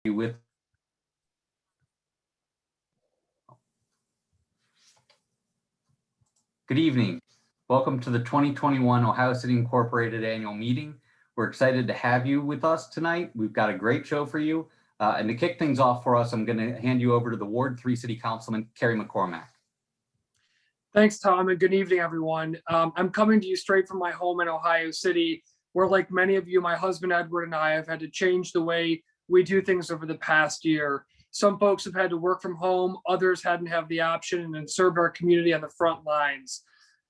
with Good evening. Welcome to the 2021 Ohio City Incorporated annual meeting. We're excited to have you with us tonight. We've got a great show for you. And to kick things off for us, I'm going to hand you over to the Ward 3 City Councilman, Kerry McCormack. Thanks, Tom, and good evening, everyone. I'm coming to you straight from my home in Ohio City, where, like many of you, my husband Edward and I have had to change the way we do things over the past year. Some folks have had to work from home, others hadn't have the option and served our community on the front lines.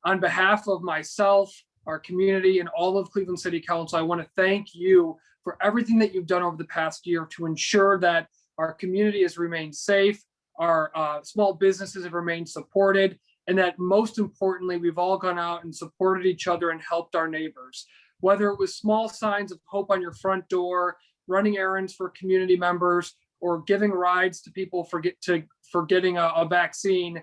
On behalf of myself, our community, and all of Cleveland City Council, I want to thank you for everything that you've done over the past year to ensure that our community has remained safe, our small businesses have remained supported, and that most importantly, we've all gone out and supported each other and helped our neighbors. Whether it was small signs of hope on your front door, running errands for community members, or giving rides to people for getting a vaccine,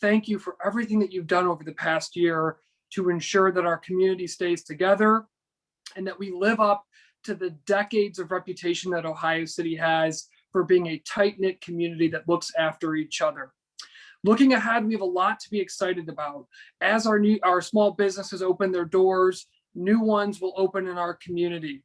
thank you for everything that you've done over the past year to ensure that our community stays together and that we live up to the decades of reputation that Ohio City has for being a tight-knit community that looks after each other. Looking ahead, we have a lot to be excited about. As our small businesses open their doors, new ones will open in our community.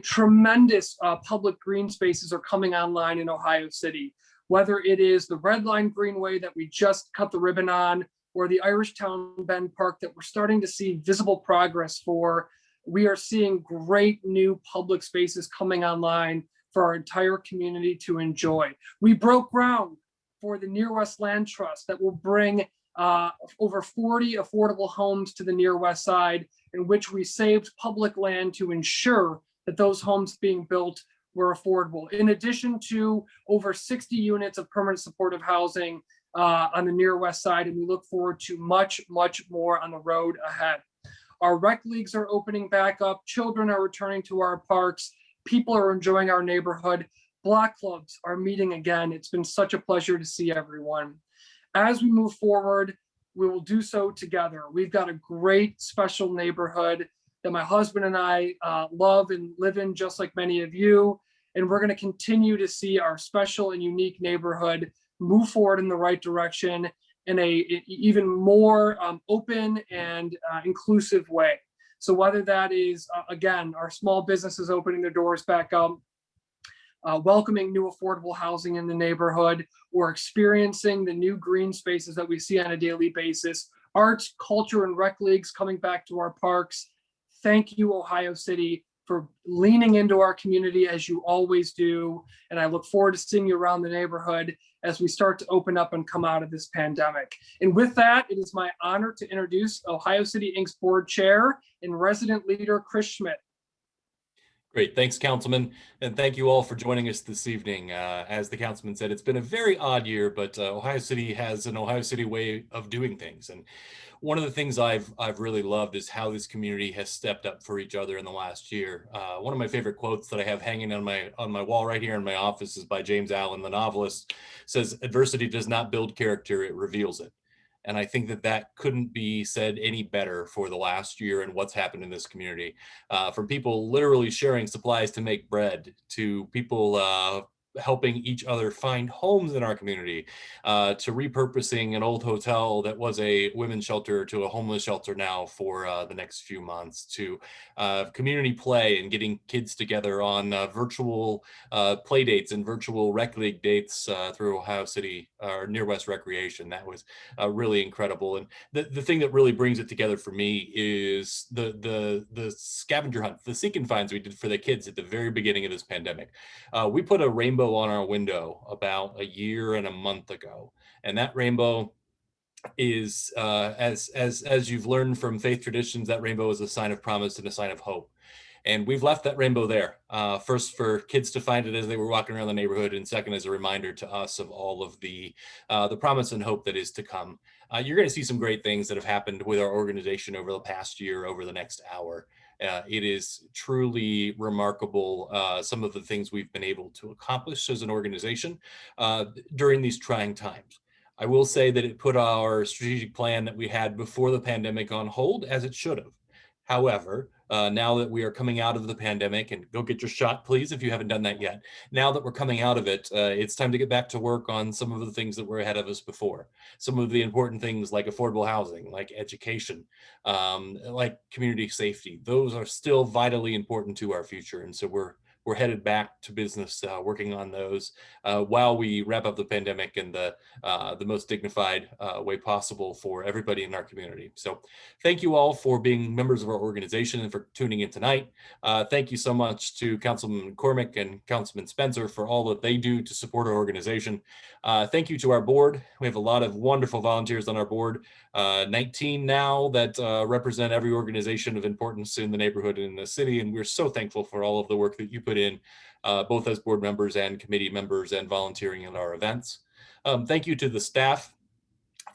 Tremendous public green spaces are coming online in Ohio City, whether it is the Red Line Greenway that we just cut the ribbon on, or the Irishtown Bend Park that we're starting to see visible progress for. We are seeing great new public spaces coming online for our entire community to enjoy. We broke ground for the Near West Land Trust that will bring over 40 affordable homes to the Near West Side, in which we saved public land to ensure that those homes being built were affordable. In addition to over 60 units of permanent supportive housing on the Near West Side, and we look forward to much, much more on the road ahead. Our rec leagues are opening back up. Children are returning to our parks. People are enjoying our neighborhood. Block clubs are meeting again. It's been such a pleasure to see everyone. As we move forward, we will do so together. We've got a great special neighborhood that my husband and I love and live in, just like many of you. And we're going to continue to see our special and unique neighborhood move forward in the right direction in a even more open and inclusive way. So whether that is, again, our small businesses opening their doors back up, welcoming new affordable housing in the neighborhood, or experiencing the new green spaces that we see on a daily basis, arts, culture, and rec leagues coming back to our parks. Thank you, Ohio City, for leaning into our community as you always do. And I look forward to seeing you around the neighborhood as we start to open up and come out of this pandemic. And with that, it is my honor to introduce Ohio City Inc.'s board chair and resident leader, Chris Schmitt. Great, thanks, Councilman, and thank you all for joining us this evening. As the Councilman said, it's been a very odd year, but Ohio City has an Ohio City way of doing things. And one of the things I've really loved is how this community has stepped up for each other in the last year. One of my favorite quotes that I have hanging on my wall right here in my office is by James Allen, the novelist. Says, "Adversity does not build character, it reveals it." And I think that couldn't be said any better for the last year and what's happened in this community. From people literally sharing supplies to make bread, to people helping each other find homes in our community, to repurposing an old hotel that was a women's shelter to a homeless shelter now for the next few months, to community play and getting kids together on virtual play dates and virtual rec league dates through Ohio City or Near West Recreation. That was really incredible. And the thing that really brings it together for me is the scavenger hunt, the seek and finds we did for the kids at the very beginning of this pandemic. We put a rainbow on our window about a year and a month ago, and that rainbow is as you've learned from faith traditions, that rainbow is a sign of promise and a sign of hope. And we've left that rainbow there, first for kids to find it as they were walking around the neighborhood, and second as a reminder to us of all of the promise and hope that is to come. You're going to see some great things that have happened with our organization over the past year, over the next hour. It is truly remarkable, some of the things we've been able to accomplish as an organization during these trying times. I will say that it put our strategic plan that we had before the pandemic on hold, as it should have. However, now that we are coming out of the pandemic, and go get your shot, please, if you haven't done that yet. Now that we're coming out of it, it's time to get back to work on some of the things that were ahead of us before. Some of the important things like affordable housing, like education, like community safety. Those are still vitally important to our future. And so we're headed back to business, working on those while we wrap up the pandemic in the most dignified way possible for everybody in our community. So thank you all for being members of our organization and for tuning in tonight. Thank you so much to Councilman McCormack and Councilman Spencer for all that they do to support our organization. Thank you to our board. We have a lot of wonderful volunteers on our board, 19 now that represent every organization of importance in the neighborhood and in the city. And we're so thankful for all of the work that you put in, both as board members and committee members and volunteering in our events. Thank you to the staff.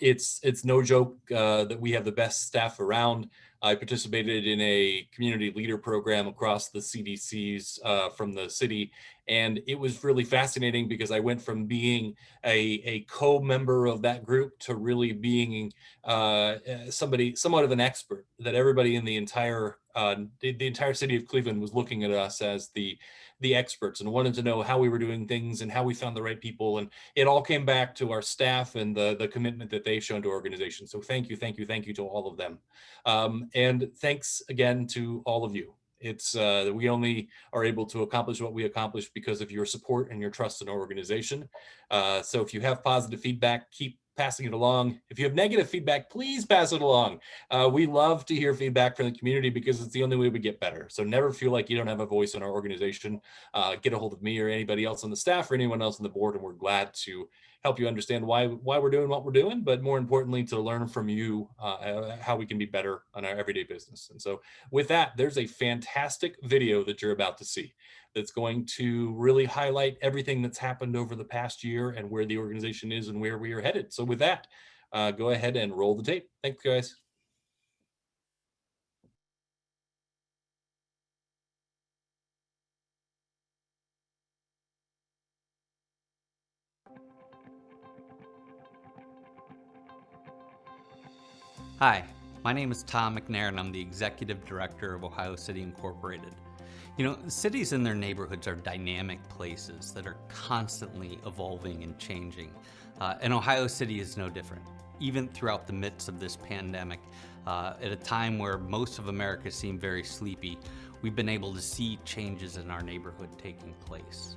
It's no joke that we have the best staff around. I participated in a community leader program across the CDCs from the city, and it was really fascinating because I went from being a co-member of that group to really being somewhat of an expert, that everybody in the entire city of Cleveland was looking at us as the experts and wanted to know how we were doing things and how we found the right people. And it all came back to our staff and the commitment that they've shown to our organization. So thank you to all of them. And thanks again to all of you. It's we only are able to accomplish what we accomplish because of your support and your trust in our organization. So if you have positive feedback, keep passing it along. If you have negative feedback, please pass it along. We love to hear feedback from the community because it's the only way we get better. So never feel like you don't have a voice in our organization. Get a hold of me or anybody else on the staff or anyone else on the board, and we're glad to help you understand why we're doing what we're doing, but more importantly, to learn from you how we can be better on our everyday business. And so with that, there's a fantastic video that you're about to see that's going to really highlight everything that's happened over the past year and where the organization is and where we are headed. So with that, go ahead and roll the tape. Thanks, guys. Hi, my name is Tom McNair, and I'm the Executive Director of Ohio City Incorporated. You know, cities and their neighborhoods are dynamic places that are constantly evolving and changing. And Ohio City is no different. Even throughout the midst of this pandemic, at a time where most of America seemed very sleepy, we've been able to see changes in our neighborhood taking place.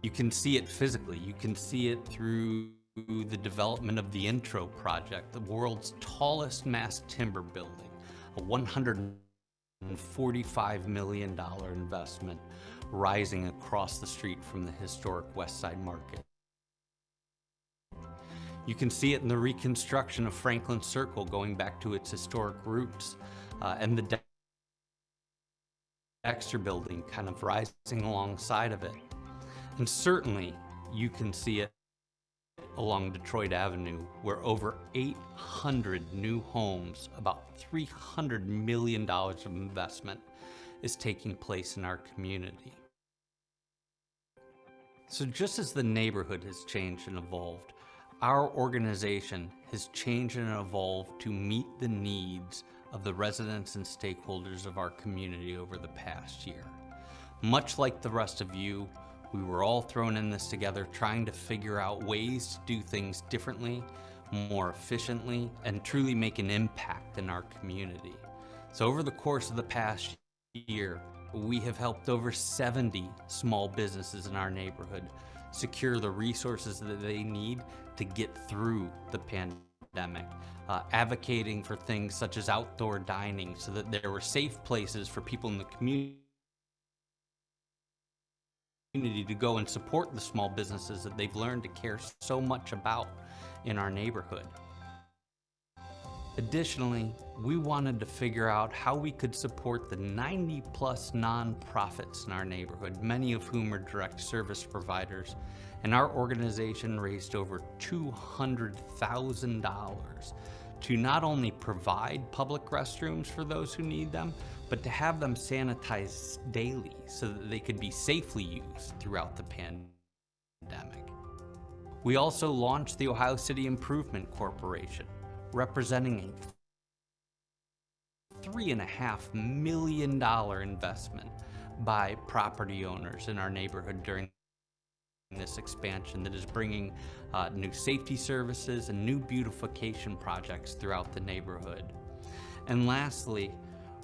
You can see it physically. You can see it through the development of the Intro project, the world's tallest mass timber building, a $145 million investment rising across the street from the historic West Side Market. You can see it in the reconstruction of Franklin Circle going back to its historic roots, and the Dexter building kind of rising alongside of it. And certainly you can see it along Detroit Avenue, where over 800 new homes, about $300 million of investment is taking place in our community. So just as the neighborhood has changed and evolved, our organization has changed and evolved to meet the needs of the residents and stakeholders of our community over the past year. Much like the rest of you, we were all thrown in this together, trying to figure out ways to do things differently, more efficiently, and truly make an impact in our community. So over the course of the past year, we have helped over 70 small businesses in our neighborhood secure the resources that they need to get through the pandemic, advocating for things such as outdoor dining so that there were safe places for people in the community to go and support the small businesses that they've learned to care so much about in our neighborhood. Additionally, we wanted to figure out how we could support the 90+ nonprofits in our neighborhood, many of whom are direct service providers, and our organization raised over $200,000 to not only provide public restrooms for those who need them, but to have them sanitized daily so that they could be safely used throughout the pandemic. We also launched the Ohio City Improvement Corporation, representing a $3.5 million investment by property owners in our neighborhood during this expansion that is bringing new safety services and new beautification projects throughout the neighborhood. And lastly,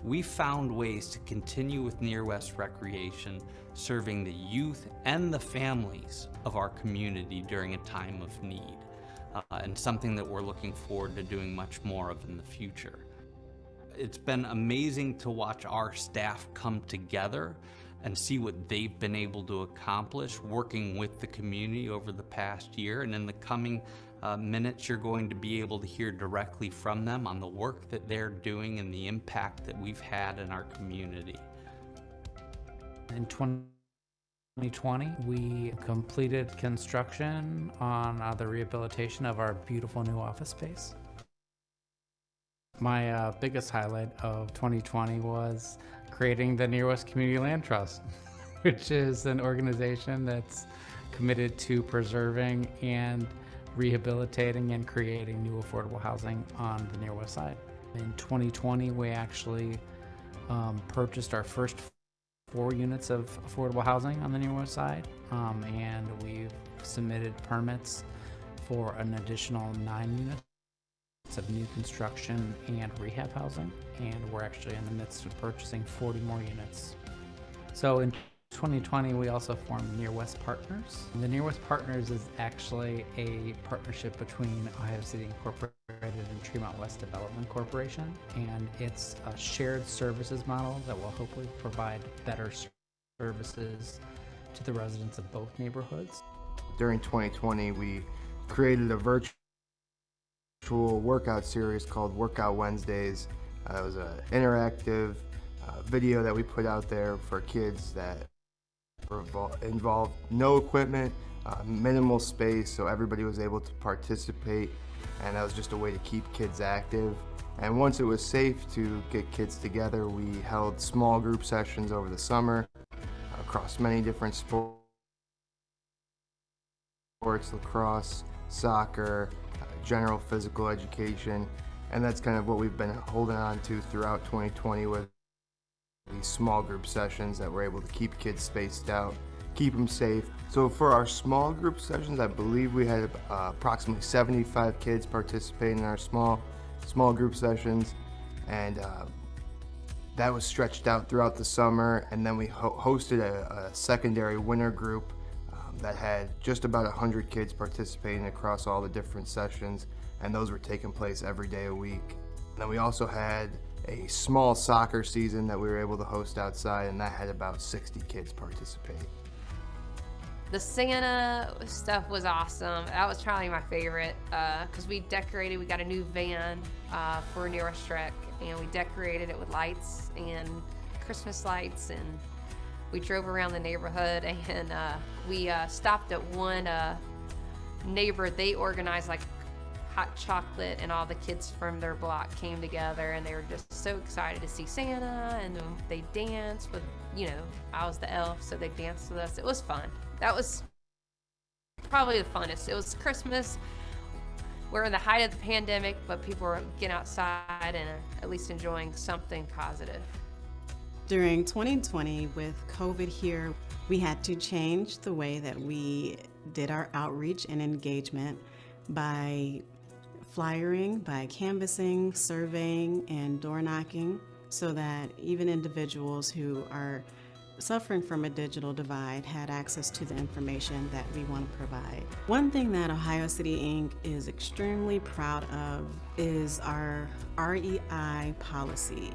we found ways to continue with Near West Recreation, serving the youth and the families of our community during a time of need, and something that we're looking forward to doing much more of in the future. It's been amazing to watch our staff come together and see what they've been able to accomplish working with the community over the past year. And in the coming minutes, you're going to be able to hear directly from them on the work that they're doing and the impact that we've had in our community. In 2020, we completed construction on the rehabilitation of our beautiful new office space. My biggest highlight of 2020 was creating the Near West Community Land Trust, which is an organization that's committed to preserving and rehabilitating and creating new affordable housing on the Near West Side. In 2020, we actually purchased our first 4 units of affordable housing on the Near West Side, and we've submitted permits for an additional 9 units of new construction and rehab housing, and we're actually in the midst of purchasing 40 more units. So in 2020, we also formed Near West Partners. The Near West Partners is actually a partnership between Ohio City Incorporated and Tremont West Development Corporation, and it's a shared services model that will hopefully provide better services to the residents of both neighborhoods. During 2020, we created a virtual workout series called Workout Wednesdays. It was an interactive video that we put out there for kids that involved no equipment, minimal space, so everybody was able to participate, and that was just a way to keep kids active. And once it was safe to get kids together, we held small group sessions over the summer across many different sports, lacrosse, soccer, general physical education, and that's kind of what we've been holding on to throughout 2020 with these small group sessions that we're able to keep kids spaced out, keep them safe. So for our small group sessions, I believe we had approximately 75 kids participating in our small group sessions, and that was stretched out throughout the summer. And then we hosted a secondary winter group that had just about 100 kids participating across all the different sessions, and those were taking place every day a week. And then we also had a small soccer season that we were able to host outside, and that had about 60 kids participate. The Santa stuff was awesome. That was probably my favorite because we decorated, we got a new van for Near West Rec, and we decorated it with lights and Christmas lights, and we drove around the neighborhood, and we stopped at one neighbor. They organized like hot chocolate, and all the kids from their block came together, and they were just so excited to see Santa, and they danced with, I was the elf, so they danced with us. It was fun. That was probably the funnest. It was Christmas. We're in the height of the pandemic, but people were getting outside and at least enjoying something positive. During 2020, with COVID here, we had to change the way that we did our outreach and engagement by flyering, by canvassing, surveying, and door knocking, so that even individuals who are suffering from a digital divide had access to the information that we want to provide. One thing that Ohio City Inc. is extremely proud of is our REI policy,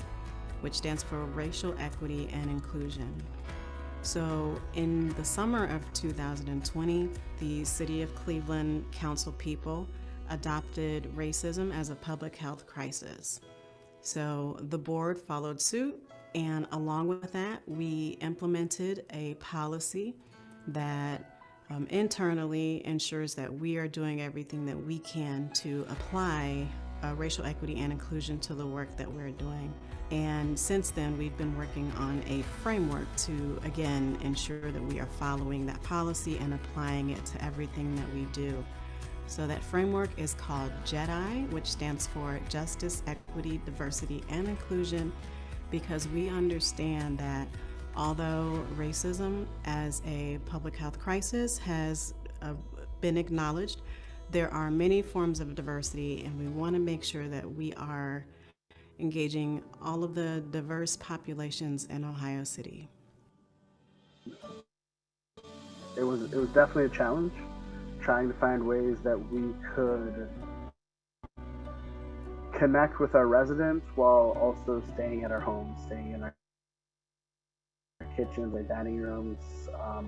which stands for Racial Equity and Inclusion. So in the summer of 2020, the City of Cleveland Council people adopted racism as a public health crisis. So the board followed suit, and along with that, we implemented a policy that internally ensures that we are doing everything that we can to apply racial equity and inclusion to the work that we're doing. And since then, we've been working on a framework to, again, ensure that we are following that policy and applying it to everything that we do. So that framework is called JEDI, which stands for Justice, Equity, Diversity, and Inclusion, because we understand that although racism as a public health crisis has been acknowledged, there are many forms of diversity, and we want to make sure that we are engaging all of the diverse populations in Ohio City. It was definitely a challenge, trying to find ways that we could connect with our residents while also staying at our homes, staying in our kitchens, our dining rooms,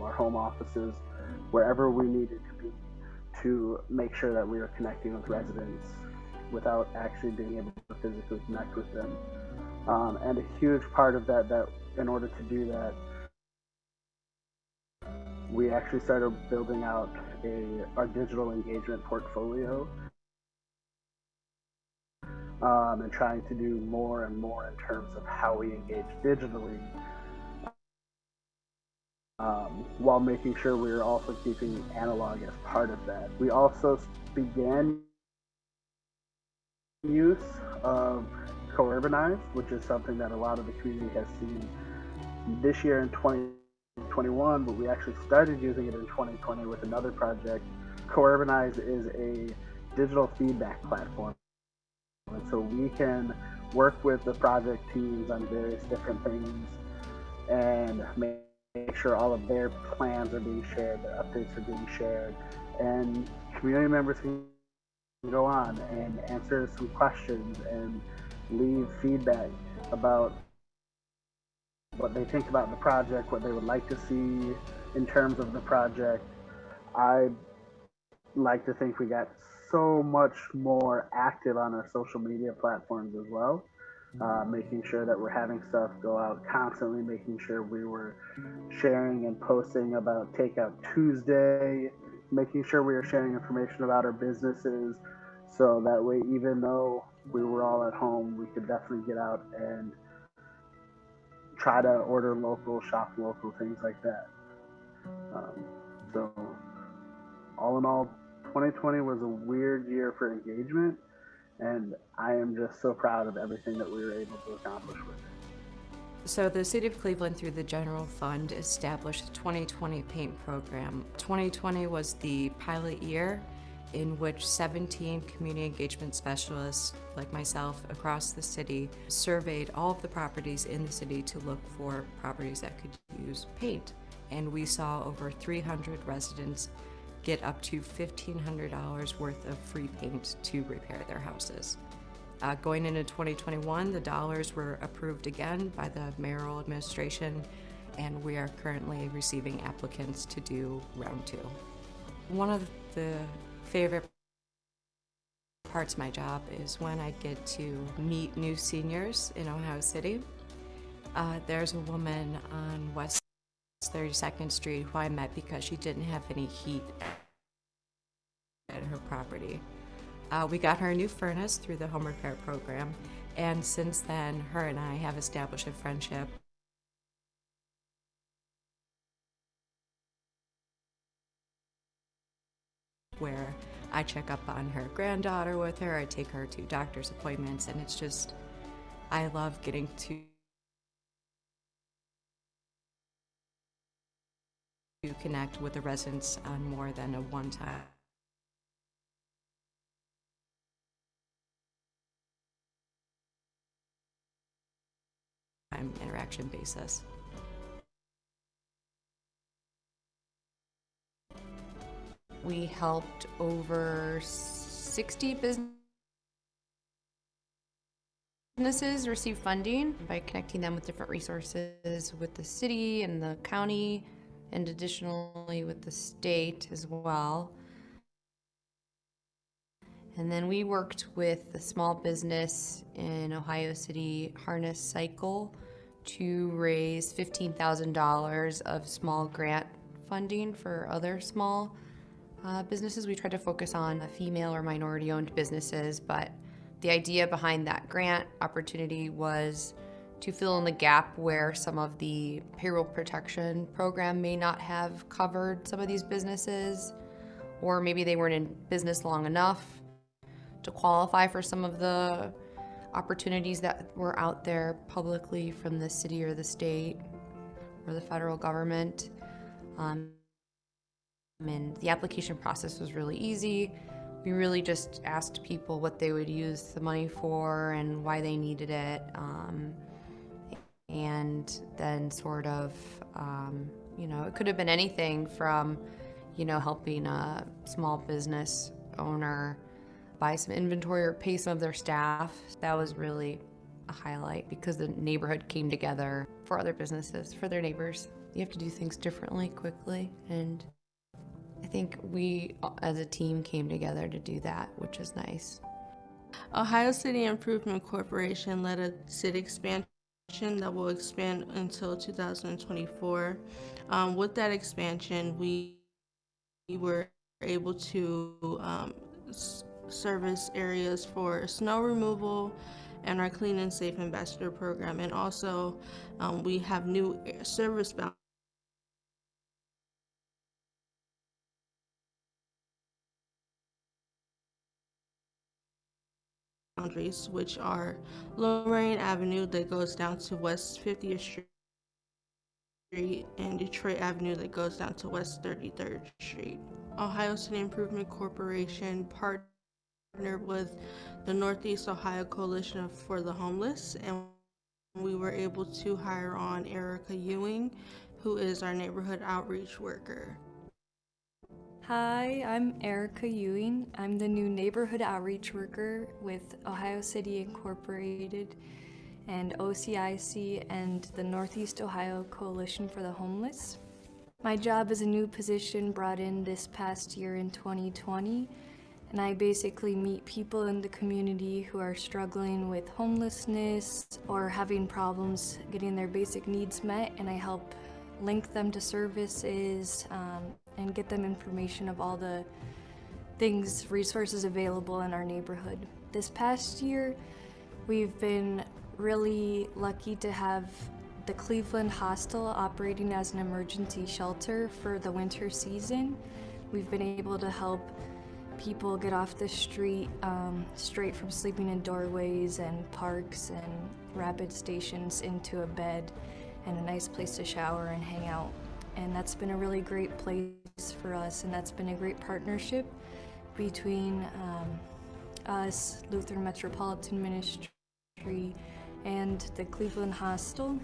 our home offices, wherever we needed to be, to make sure that we were connecting with residents without actually being able to physically connect with them. And a huge part of that in order to do that, we actually started building out our digital engagement portfolio, and trying to do more and more in terms of how we engage digitally, while making sure we were also keeping analog as part of that. We also began use of co-urbanized, which is something that a lot of the community has seen this year in 2021, but we actually started using it in 2020 with another project. Co-urbanized is a digital feedback platform, and so we can work with the project teams on various different things and make sure all of their plans are being shared, their updates are being shared, and community members can go on and answer some questions and leave feedback about what they think about the project, what they would like to see in terms of the project. I like to think we got so much more active on our social media platforms as well, making sure that we're having stuff go out constantly, making sure we were sharing and posting about Takeout Tuesday, making sure we were sharing information about our businesses, so that way, even though we were all at home, we could definitely get out and try to order local, shop local, things like that. So all in all, 2020 was a weird year for engagement, and I am just so proud of everything that we were able to accomplish with it. So the City of Cleveland, through the General Fund, established a 2020 paint program. 2020 was the pilot year in which 17 community engagement specialists like myself across the city surveyed all of the properties in the city to look for properties that could use paint. And we saw over 300 residents get up to $1,500 worth of free paint to repair their houses. Going into 2021, the dollars were approved again by the mayoral administration, and we are currently receiving applicants to do round 2. One of the favorite parts of my job is when I get to meet new seniors in Ohio City. There's a woman on West 32nd Street who I met because she didn't have any heat at her property. We got her a new furnace through the home repair program, and since then, her and I have established a friendship. Where I check up on her granddaughter with her, I take her to doctor's appointments, and it's just, I love getting to connect with the residents on more than a one-time interaction basis. We helped over 60 businesses receive funding by connecting them with different resources with the city and the county, and additionally with the state as well. And then we worked with the small business in Ohio City Harness Cycle to raise $15,000 of small grant funding for other small businesses. We tried to focus on female or minority-owned businesses, but the idea behind that grant opportunity was to fill in the gap where some of the payroll protection program may not have covered some of these businesses. or maybe they weren't in business long enough to qualify for some of the opportunities that were out there publicly from the city or the state or the federal government. And the application process was really easy. We really just asked people what they would use the money for and why they needed it. And then sort of, it could have been anything from, helping a small business owner buy some inventory or pay some of their staff. That was really a highlight because the neighborhood came together for other businesses, for their neighbors. You have to do things differently, quickly, and I think we as a team came together to do that, which is nice. Ohio City Improvement Corporation led a city expansion that will expand until 2024. With that expansion, we were able to service areas for snow removal and our Clean and Safe Ambassador program. And also, we have new service boundaries, which are Lorraine Avenue that goes down to West 50th Street and Detroit Avenue that goes down to West 33rd Street. Ohio City Improvement Corporation partnered with the Northeast Ohio Coalition for the Homeless, and we were able to hire on Erica Ewing, who is our neighborhood outreach worker. Hi, I'm Erica Ewing. I'm the new neighborhood outreach worker with Ohio City Incorporated and OCIC and the Northeast Ohio Coalition for the Homeless. My job is a new position brought in this past year in 2020, and I basically meet people in the community who are struggling with homelessness or having problems getting their basic needs met, and I help link them to services and get them information of all the things, resources available in our neighborhood. This past year, we've been really lucky to have the Cleveland Hostel operating as an emergency shelter for the winter season. We've been able to help people get off the street straight from sleeping in doorways and parks and rapid stations into a bed and a nice place to shower and hang out. And that's been a really great place for us, and that's been a great partnership between us, Lutheran Metropolitan Ministry, and the Cleveland Hostel.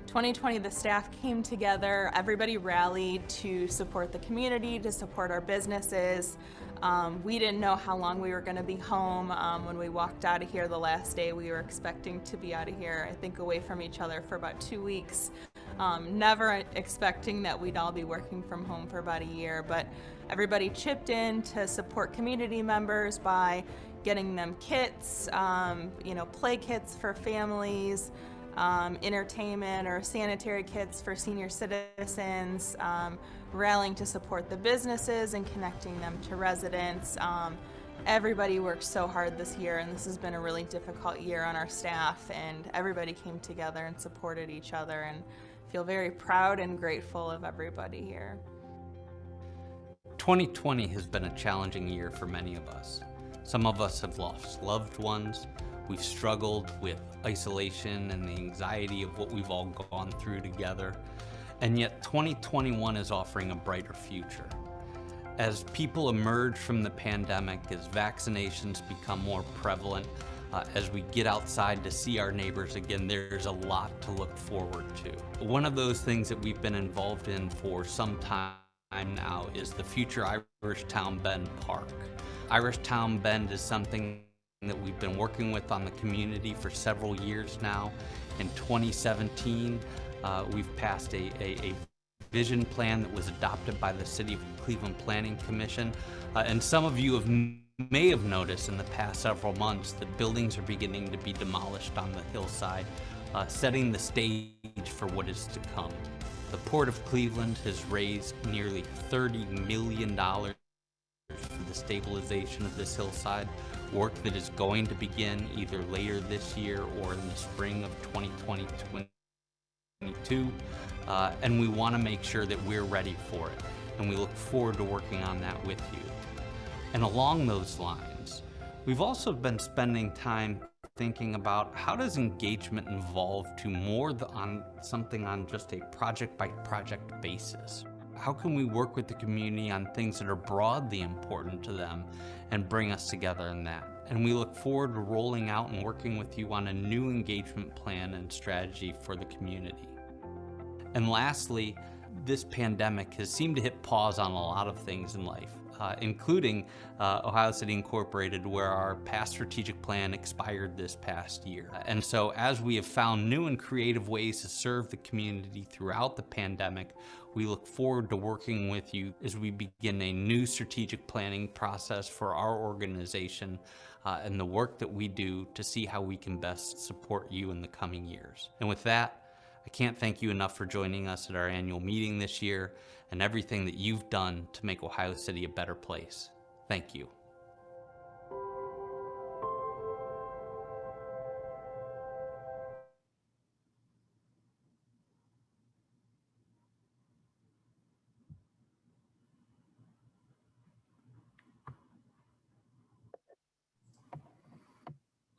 2020, the staff came together, everybody rallied to support the community, to support our businesses. We didn't know how long we were going to be home. When we walked out of here the last day, we were expecting to be out of here, I think, away from each other for about 2 weeks. Never expecting that we'd all be working from home for about a year, but everybody chipped in to support community members by getting them kits, play kits for families, entertainment or sanitary kits for senior citizens, rallying to support the businesses and connecting them to residents. Everybody worked so hard this year, and this has been a really difficult year on our staff, and everybody came together and supported each other, and feel very proud and grateful of everybody here. 2020 has been a challenging year for many of us. Some of us have lost loved ones. We've struggled with isolation and the anxiety of what we've all gone through together. And yet 2021 is offering a brighter future. As people emerge from the pandemic, as vaccinations become more prevalent, as we get outside to see our neighbors again, there's a lot to look forward to. One of those things that we've been involved in for some time now is the future Irish Town Bend Park. Irish Town Bend is something that we've been working with on the community for several years now. In 2017, we've passed a vision plan that was adopted by the City of Cleveland Planning Commission. And some of you may have noticed in the past several months that buildings are beginning to be demolished on the hillside, setting the stage for what is to come. The Port of Cleveland has raised nearly $30 million for the stabilization of this hillside, work that is going to begin either later this year or in the spring of 2022. And we want to make sure that we're ready for it. and we look forward to working on that with you. And along those lines, we've also been spending time thinking about how does engagement evolve to more on something on just a project-by-project basis. How can we work with the community on things that are broadly important to them and bring us together in that? And we look forward to rolling out and working with you on a new engagement plan and strategy for the community. And lastly, this pandemic has seemed to hit pause on a lot of things in life, including Ohio City Incorporated, where our past strategic plan expired this past year. And so as we have found new and creative ways to serve the community throughout the pandemic, we look forward to working with you as we begin a new strategic planning process for our organization and the work that we do to see how we can best support you in the coming years. And with that, I can't thank you enough for joining us at our annual meeting this year and everything that you've done to make Ohio City a better place. Thank you.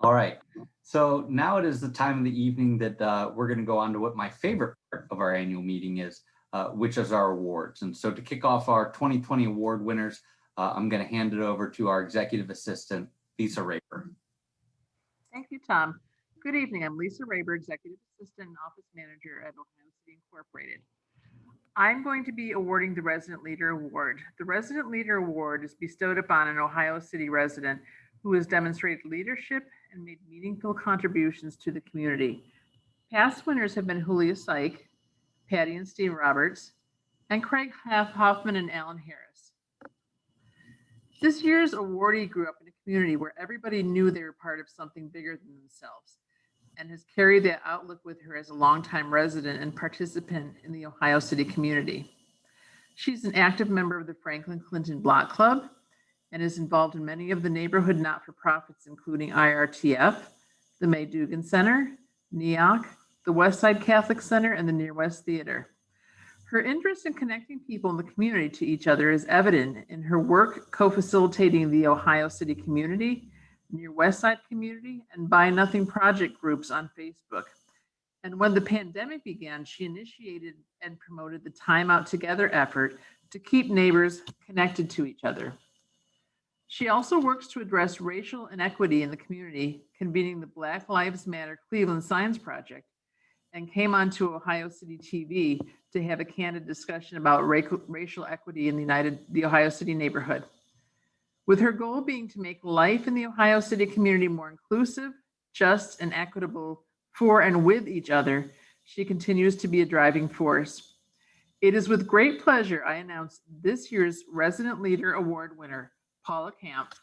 All right. So now it is the time of the evening that we're going to go on to what my favorite part of our annual meeting is, which is our awards. And so to kick off our 2020 award winners, I'm going to hand it over to our executive assistant, Lisa Raper. Thank you, Tom. Good evening. I'm Lisa Raper, executive assistant and office manager at Ohio City Incorporated. I'm going to be awarding the Resident Leader Award. The Resident Leader Award is bestowed upon an Ohio City resident who has demonstrated leadership and made meaningful contributions to the community. Past winners have been Julia Syke, Patty and Steve Roberts, and Craig Hoffman and Alan Harris. This year's awardee grew up in a community where everybody knew they were part of something bigger than themselves and has carried that outlook with her as a longtime resident and participant in the Ohio City community. She's an active member of the Franklin Clinton Block Club and is involved in many of the neighborhood not-for-profits, including IRTF, the May Dugan Center, NEOC, the Westside Catholic Center, and the Near West Theater. Her interest in connecting people in the community to each other is evident in her work co-facilitating the Ohio City community, Near Westside community, and Buy Nothing project groups on Facebook. And when the pandemic began, she initiated and promoted the Time Out Together effort to keep neighbors connected to each other. She also works to address racial inequity in the community, convening the Black Lives Matter Cleveland Signs Project, and came onto Ohio City TV to have a candid discussion about racial equity in the Ohio City neighborhood. With her goal being to make life in the Ohio City community more inclusive, just, and equitable for and with each other, she continues to be a driving force. It is with great pleasure I announce this year's Resident Leader Award winner, Paula Kampf.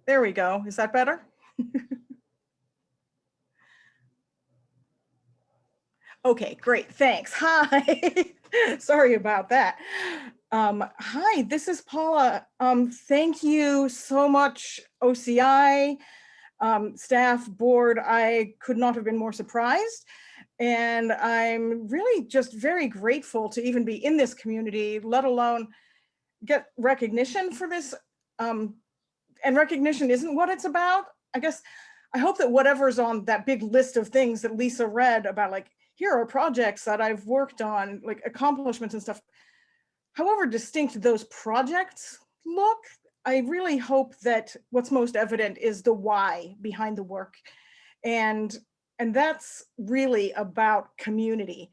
There we go. Is that better? Okay, great. Thanks. Hi. Sorry about that. Hi, this is Paula. Thank you so much, OCI, staff, board. I could not have been more surprised. And I'm really just very grateful to even be in this community, let alone get recognition for this. And recognition isn't what it's about. I guess, I hope that whatever's on that big list of things that Lisa read about, like, here are projects that I've worked on, like accomplishments and stuff. However distinct those projects look, I really hope that what's most evident is the why behind the work. And that's really about community.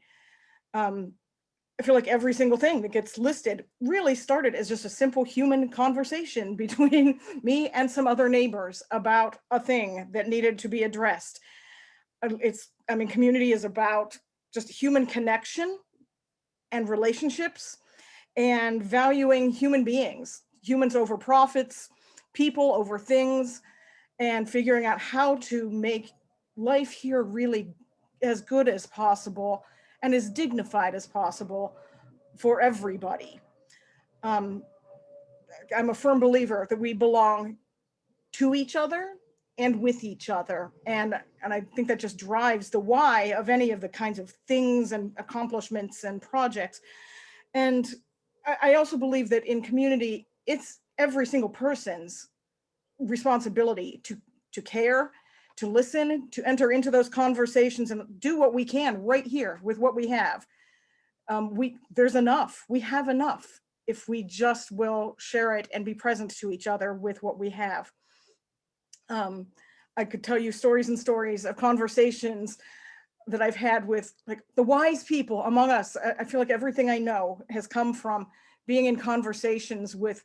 I feel like every single thing that gets listed really started as just a simple human conversation between me and some other neighbors about a thing that needed to be addressed. It's I mean, community is about just human connection and relationships and valuing human beings, humans over profits, people over things, and figuring out how to make life here really as good as possible and as dignified as possible for everybody. I'm a firm believer that we belong to each other and with each other. And I think that just drives the why of any of the kinds of things and accomplishments and projects. And I also believe that in community, it's every single person's responsibility to care, to listen, to enter into those conversations and do what we can right here with what we have. There's enough, we have enough if we just will share it and be present to each other with what we have. I could tell you stories and stories of conversations that I've had with like the wise people among us. I feel like everything I know has come from being in conversations with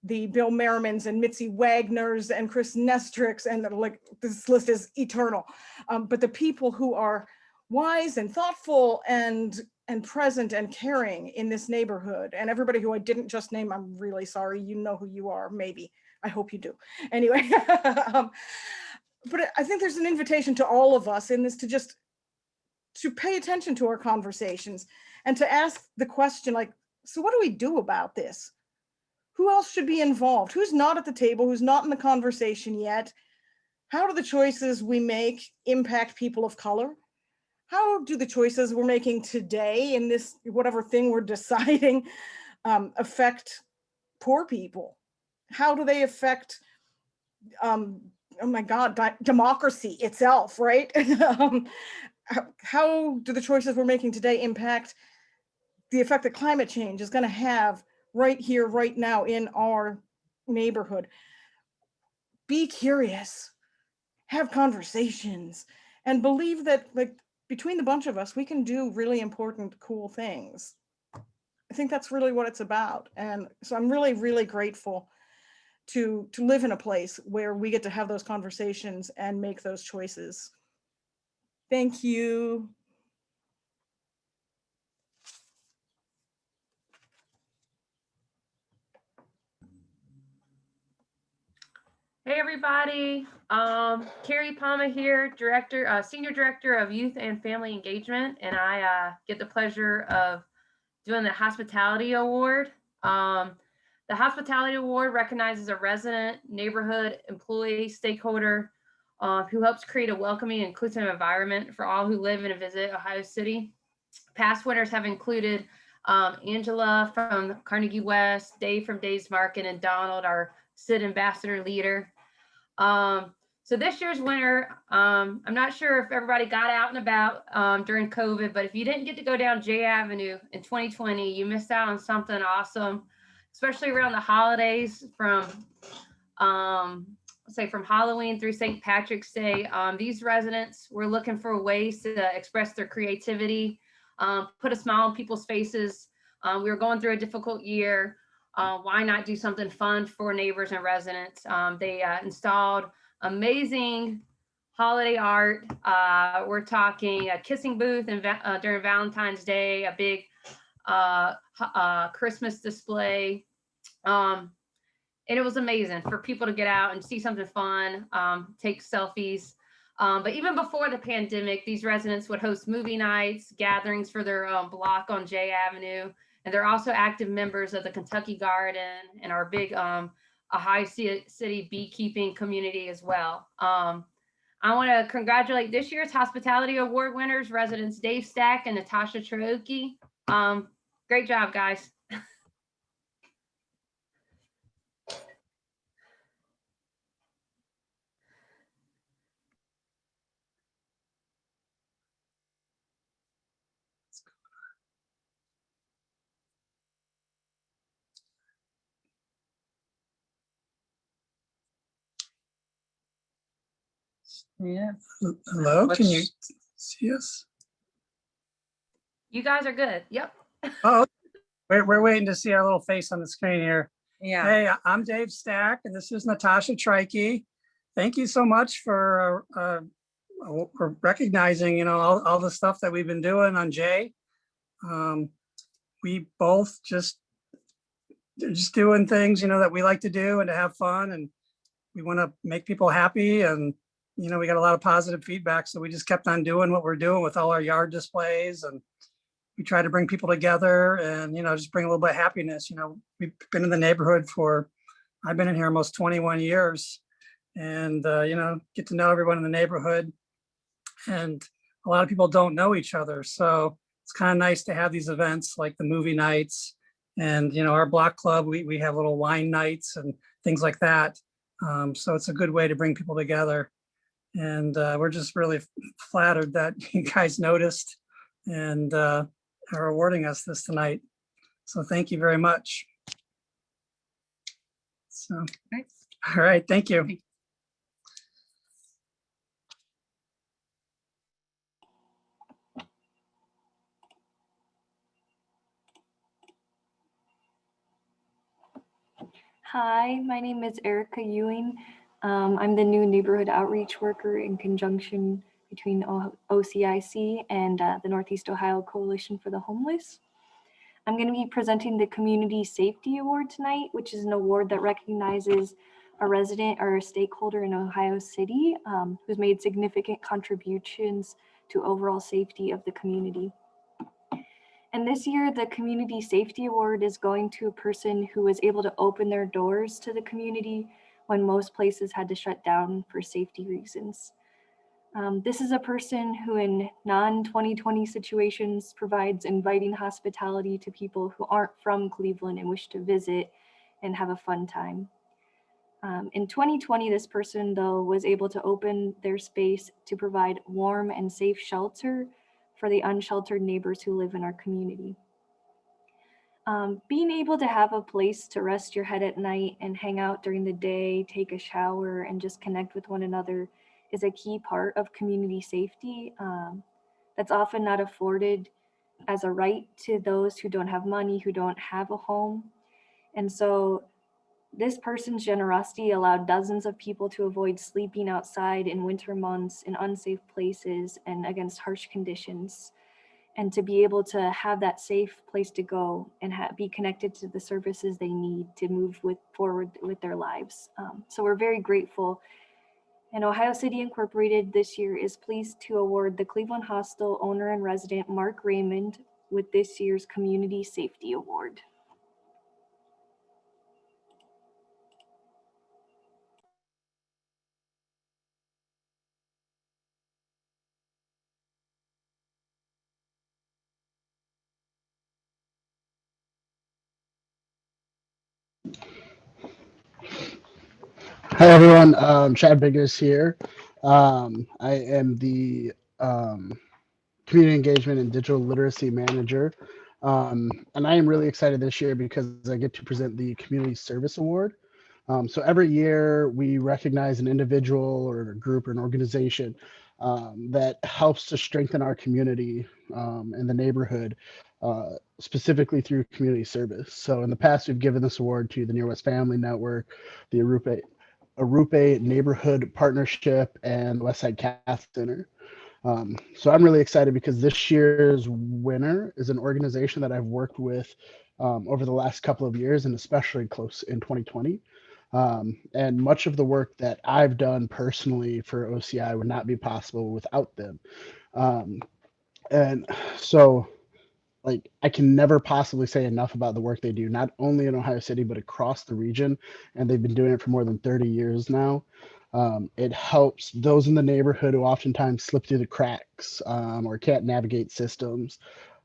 the Bill Merrimans and Mitzi Wagners and Chris Nestricks, and like this list is eternal. But the people who are wise and thoughtful and present and caring in this neighborhood, and everybody who I didn't just name, I'm really sorry. You know who you are, maybe. I hope you do. Anyway, but I think there's an invitation to all of us in this to pay attention to our conversations and to ask the question, like, so what do we do about this? Who else should be involved? Who's not at the table? Who's not in the conversation yet? How do the choices we make impact people of color? How do the choices we're making today in this, whatever thing we're deciding, affect poor people? How do they affect, oh my God, democracy itself, right? How do the choices we're making today impact the effect that climate change is going to have right here, right now in our neighborhood? Be curious, have conversations, and believe that, like, between the bunch of us, we can do really important, cool things. I think that's really what it's about. And so I'm really, really grateful to live in a place where we get to have those conversations and make those choices. Thank you. Hey everybody, Carrie Palma here, Senior Director of Youth and Family Engagement, and I get the pleasure of doing the Hospitality Award. The Hospitality Award recognizes a resident, neighborhood, employee, stakeholder who helps create a welcoming and inclusive environment for all who live and visit Ohio City. Past winners have included Angela from Carnegie West, Dave from Dave's Market, and Donald, our SID ambassador leader. So this year's winner, I'm not sure if everybody got out and about during COVID, but if you didn't get to go down J Avenue in 2020, you missed out on something awesome, especially around the holidays from from Halloween through St. Patrick's Day. These residents were looking for ways to express their creativity, put a smile on people's faces. We were going through a difficult year. Why not do something fun for neighbors and residents? They installed amazing holiday art. We're talking a kissing booth during Valentine's Day, a big Christmas display. And it was amazing for people to get out and see something fun, take selfies. But even before the pandemic, these residents would host movie nights, gatherings for their block on J Avenue. And they're also active members of the Kentucky Garden and our big Ohio City beekeeping community as well. I want to congratulate this year's Hospitality Award winners, residents Dave Stack and Natasha Troicky. Great job, guys. Yeah. Hello, can you see us? You guys are good. Yep. Oh, we're waiting to see our little face on the screen here. Yeah. Hey, I'm Dave Stack, and this is Natasha Troicky. Thank you so much for we're recognizing, all the stuff that we've been doing on Jay. We both just doing things, that we like to do and to have fun, and we want to make people happy. And, we got a lot of positive feedback. So we just kept on doing what we're doing with all our yard displays, and we try to bring people together and, just bring a little bit of happiness. We've been in the neighborhood I've been in here almost 21 years, and, get to know everyone in the neighborhood. And a lot of people don't know each other. So it's kind of nice to have these events like the movie nights and, our block club, we have little wine nights and things like that. So it's a good way to bring people together. And we're just really flattered that you guys noticed and are awarding us this tonight. So thank you very much. So, all right, thank you. Hi, my name is Erica Ewing. I'm the new neighborhood outreach worker in conjunction between OCIC and the Northeast Ohio Coalition for the Homeless. I'm going to be presenting the Community Safety Award tonight, which is an award that recognizes a resident or a stakeholder in Ohio City who's made significant contributions to overall safety of the community. And this year, the Community Safety Award is going to a person who was able to open their doors to the community when most places had to shut down for safety reasons. This is a person who in non-2020 situations provides inviting hospitality to people who aren't from Cleveland and wish to visit and have a fun time. In 2020, this person, though, was able to open their space to provide warm and safe shelter for the unsheltered neighbors who live in our community. Being able to have a place to rest your head at night and hang out during the day, take a shower, and just connect with one another is a key part of community safety that's often not afforded as a right to those who don't have money, who don't have a home. And so this person's generosity allowed dozens of people to avoid sleeping outside in winter months in unsafe places and against harsh conditions, and to be able to have that safe place to go and be connected to the services they need to move forward with their lives. So we're very grateful. And Ohio City Incorporated this year is pleased to award the Cleveland Hostel owner and resident Mark Raymond with this year's Community Safety Award. Hi everyone, Chad Biggers here. I am the Community Engagement and Digital Literacy Manager. And I am really excited this year because I get to present the Community Service Award. So every year we recognize an individual or a group or an organization that helps to strengthen our community and the neighborhood, specifically through community service. So in the past, we've given this award to the Near West Family Network, the Arupe Neighborhood Partnership, and Westside Cath Center. So I'm really excited because this year's winner is an organization that I've worked with over the last couple of years, and especially close in 2020. And much of the work that I've done personally for OCI would not be possible without them. And so, like, I can never possibly say enough about the work they do, not only in Ohio City, but across the region. And they've been doing it for more than 30 years now. It helps those in the neighborhood who oftentimes slip through the cracks or can't navigate systems,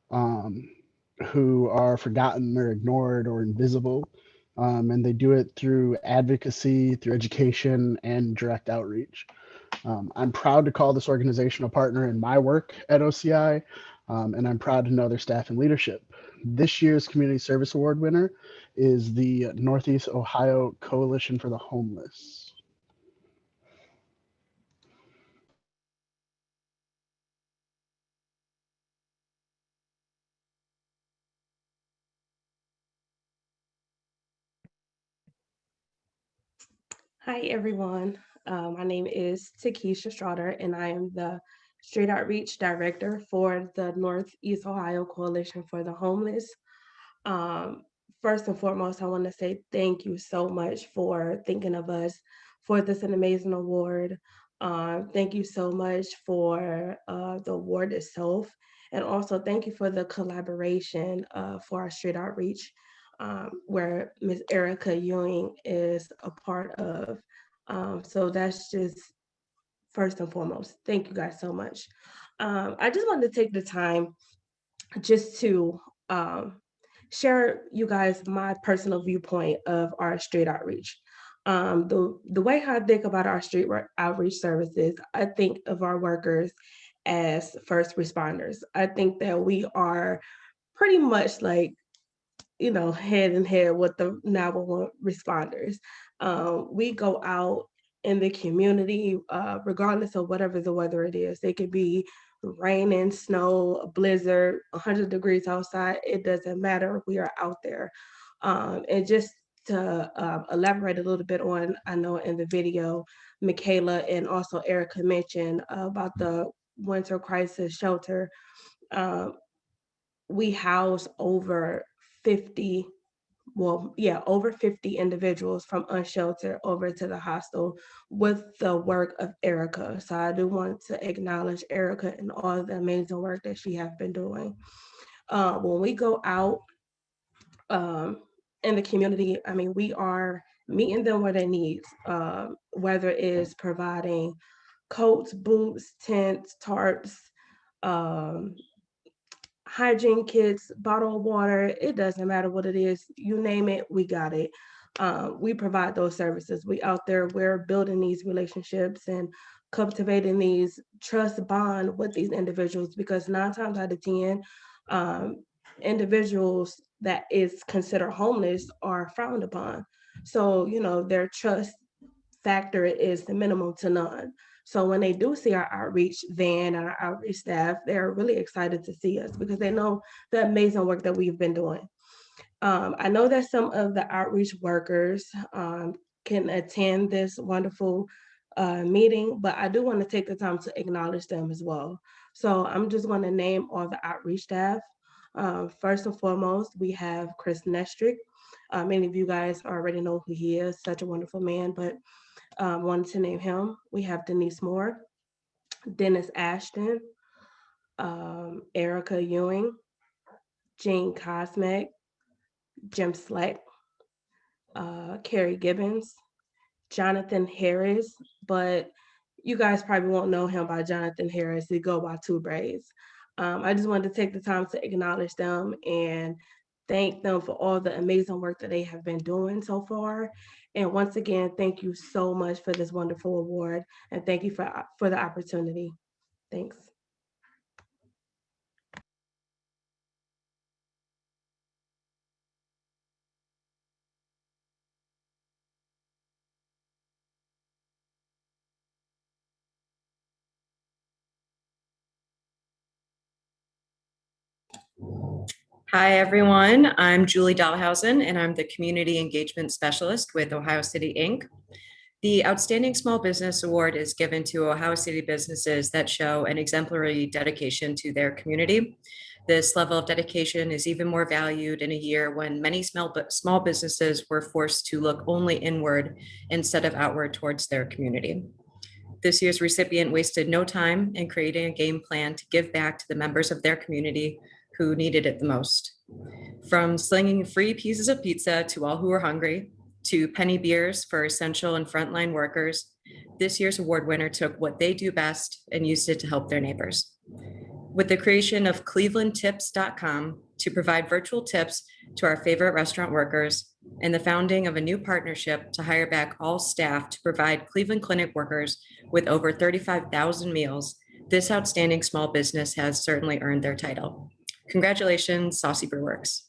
who are forgotten or ignored or invisible. And they do it through advocacy, through education, and direct outreach. I'm proud to call this organization a partner in my work at OCI, and I'm proud to know their staff and leadership. This year's Community Service Award winner is the Northeast Ohio Coalition for the Homeless. Hi, everyone. My name is Takesha Strader, and I am the Street Outreach Director for the Northeast Ohio Coalition for the Homeless. Um, First and foremost, I want to say thank you so much for thinking of us for this an amazing award. Thank you so much for the award itself. And also thank you for the collaboration for our street outreach, where Ms. Erica Ewing is a part of. So that's just first and foremost. Thank you guys so much. I just wanted to take the time just to share you guys my personal viewpoint of our street outreach. The way I think about our street outreach services, I think of our workers as first responders. I think that we are pretty much like, head in head with the 911 responders. We go out in the community, regardless of whatever the weather it is. It could be rain and snow, a blizzard, 100 degrees outside. It doesn't matter. We are out there. And just to elaborate a little bit on, I know in the video, Michaela and also Erica mentioned about the winter crisis shelter. We house over 50, over 50 individuals from unsheltered over to the hostel with the work of Erica. So I do want to acknowledge Erica and all the amazing work that she has been doing. When we go out in the community, I mean, we are meeting them where they need, whether it's providing coats, boots, tents, tarps, hygiene kits, bottled water, it doesn't matter what it is, you name it, we got it. We provide those services. We out there, we're building these relationships and cultivating these trust bond with these individuals, because 9 times out of 10, individuals that is considered homeless are frowned upon. So, their trust factor is the minimum to none. So when they do see our outreach van and our outreach staff, they're really excited to see us because they know the amazing work that we've been doing. I know that some of the outreach workers can attend this wonderful meeting, but I do want to take the time to acknowledge them as well. So I'm just going to name all the outreach staff. First and foremost, we have Chris Nestrick. Many of you guys already know who he is, such a wonderful man, but wanted to name him. We have Denise Moore, Dennis Ashton, Erica Ewing, Jean Cosmic, Jim Sleck, Carrie Gibbons, Jonathan Harris, but you guys probably won't know him by Jonathan Harris. They go by Two Braids. I just wanted to take the time to acknowledge them and thank them for all the amazing work that they have been doing so far. And once again, thank you so much for this wonderful award, and thank you for the opportunity. Thanks. Hi, everyone. I'm Julie Dahlhausen, and I'm the Community Engagement Specialist with Ohio City, Inc. The Outstanding Small Business Award is given to Ohio City businesses that show an exemplary dedication to their community. This level of dedication is even more valued in a year when many small businesses were forced to look only inward instead of outward towards their community. This year's recipient wasted no time in creating a game plan to give back to the members of their community who needed it the most. From slinging free pieces of pizza to all who were hungry, to penny beers for essential and frontline workers, this year's award winner took what they do best and used it to help their neighbors. With the creation of clevelandtips.com to provide virtual tips to our favorite restaurant workers, and the founding of a new partnership to hire back all staff to provide Cleveland Clinic workers with over 35,000 meals, this outstanding small business has certainly earned their title. Congratulations, Saucy Brew Works.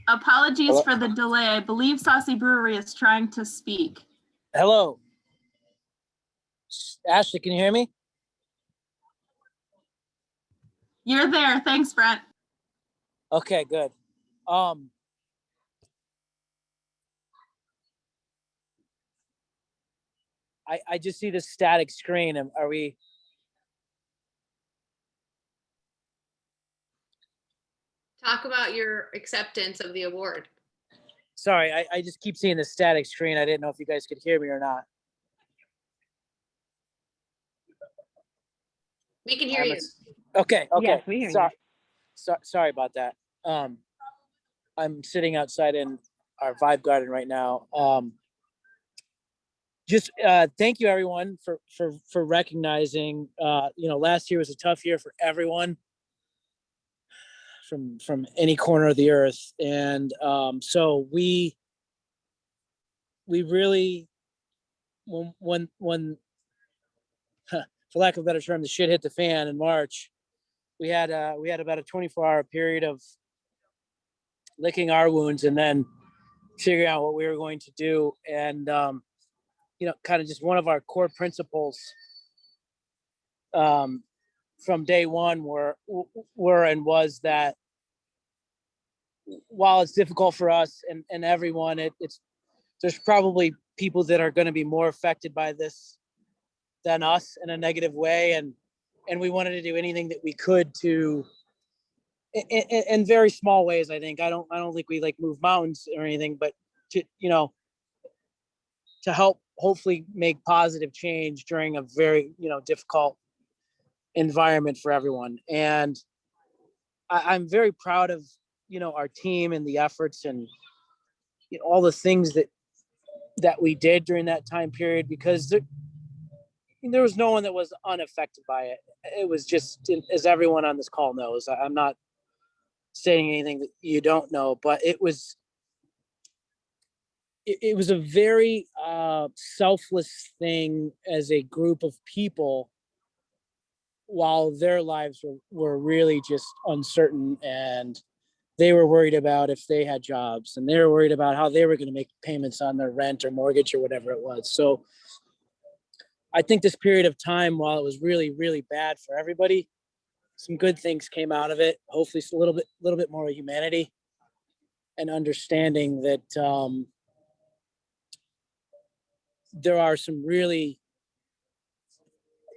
Apologies Hello? for the delay. I believe Saucy Brewery is trying to speak. Hello. Ashley, can you hear me? You're there. Thanks, Brent. Okay, good. I just see the static screen. Are we? Talk about your acceptance of the award. Sorry, I just keep seeing the static screen. I didn't know if you guys could hear me or not. We can hear you. Okay. Yes, we hear you. Sorry about that. I'm sitting outside in our Vibe Garden right now. Just thank you everyone for recognizing. Last year was a tough year for everyone from any corner of the earth, and so we really, when for lack of a better term, the shit hit the fan in March. We had about a 24-hour period of licking our wounds and then figuring out what we were going to do. And kind of just one of our core principles from day one were and was that while it's difficult for us and everyone, there's probably people that are going to be more affected by this than us in a negative way, and we wanted to do anything that we could to, in very small ways. I think I don't think we like move mountains or anything, but to help hopefully make positive change during a very difficult environment for everyone. And I'm very proud of our team and the efforts and all the things that we did during that time period, because there was no one that was unaffected by it. It was just, as everyone on this call knows, I'm not saying anything that you don't know, but it was a very selfless thing as a group of people, while their lives were really just uncertain, and they were worried about if they had jobs, and they were worried about how they were going to make payments on their rent or mortgage or whatever it was. So I think this period of time, while it was really, really bad for everybody, some good things came out of it. Hopefully a little bit more humanity and understanding that there are some really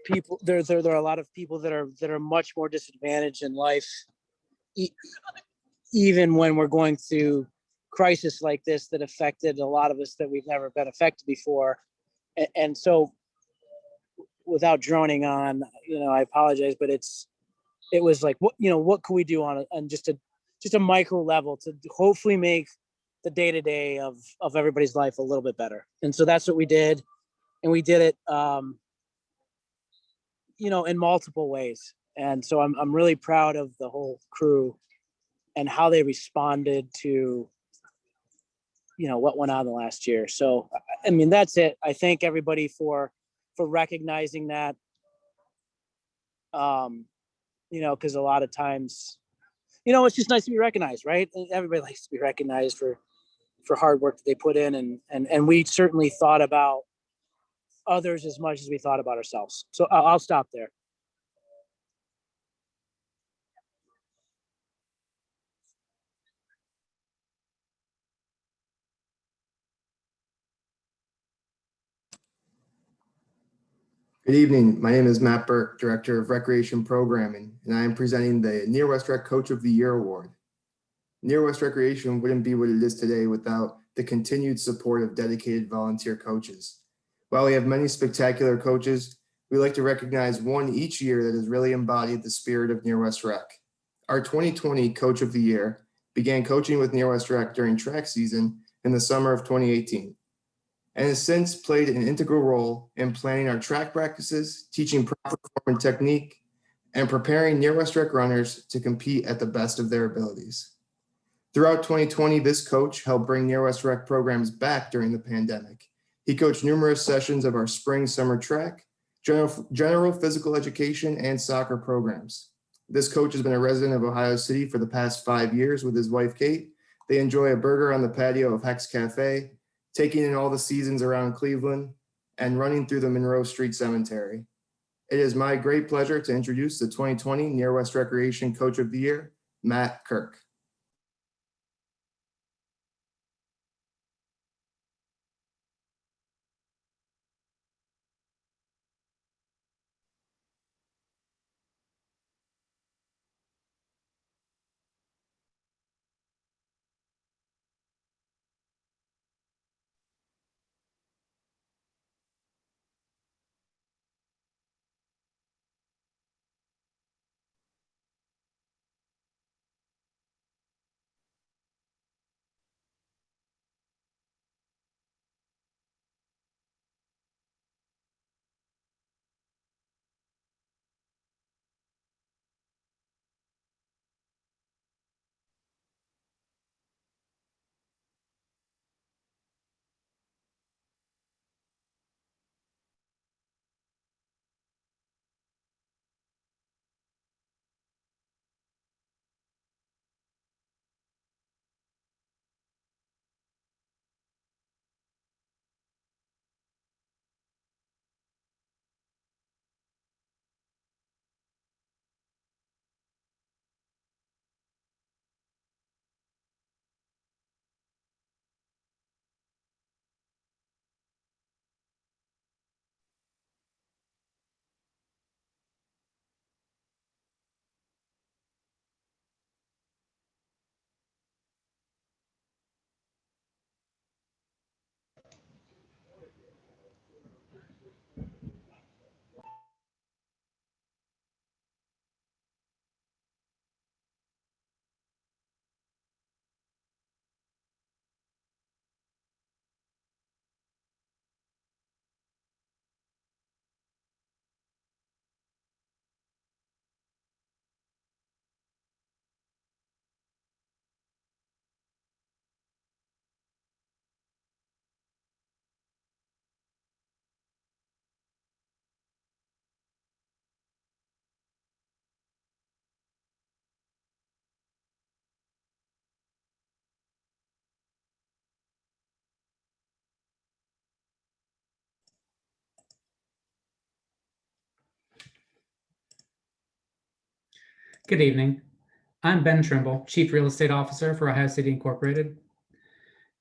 people, there are a lot of people that are much more disadvantaged in life, even when we're going through crisis like this that affected a lot of us that we've never been affected before. And so, without droning on, I apologize, but it was like, what could we do on just a micro level to hopefully make the day-to-day of everybody's life a little bit better. And so that's what we did. And we did it, in multiple ways. And so I'm really proud of the whole crew and how they responded to, what went on in the last year. So, I mean, that's it. I thank everybody for recognizing that, because a lot of times, it's just nice to be recognized, right? Everybody likes to be recognized for hard work that they put in. And we certainly thought about others as much as we thought about ourselves. So I'll stop there. Good evening. My name is Matt Burke, Director of Recreation Programming, and I am presenting the Near West Rec Coach of the Year Award. Near West Recreation wouldn't be what it is today without the continued support of dedicated volunteer coaches. While we have many spectacular coaches, we like to recognize one each year that has really embodied the spirit of Near West Rec. Our 2020 Coach of the Year began coaching with Near West Rec during track season in the summer of 2018. And has since played an integral role in planning our track practices, teaching proper form and technique, and preparing Near West Rec runners to compete at the best of their abilities. Throughout 2020, this coach helped bring Near West Rec programs back during the pandemic. He coached numerous sessions of our spring, summer track, general physical education, and soccer programs. This coach has been a resident of Ohio City for the past 5 years with his wife, Kate, They enjoy a burger on the patio of Hex Cafe, taking in all the seasons around Cleveland, and running through the Monroe Street Cemetery. It is my great pleasure to introduce the 2020 Near West Recreation Coach of the Year, Matt Kirk. Good evening. I'm Ben Trimble, Chief Real Estate Officer for Ohio City Incorporated.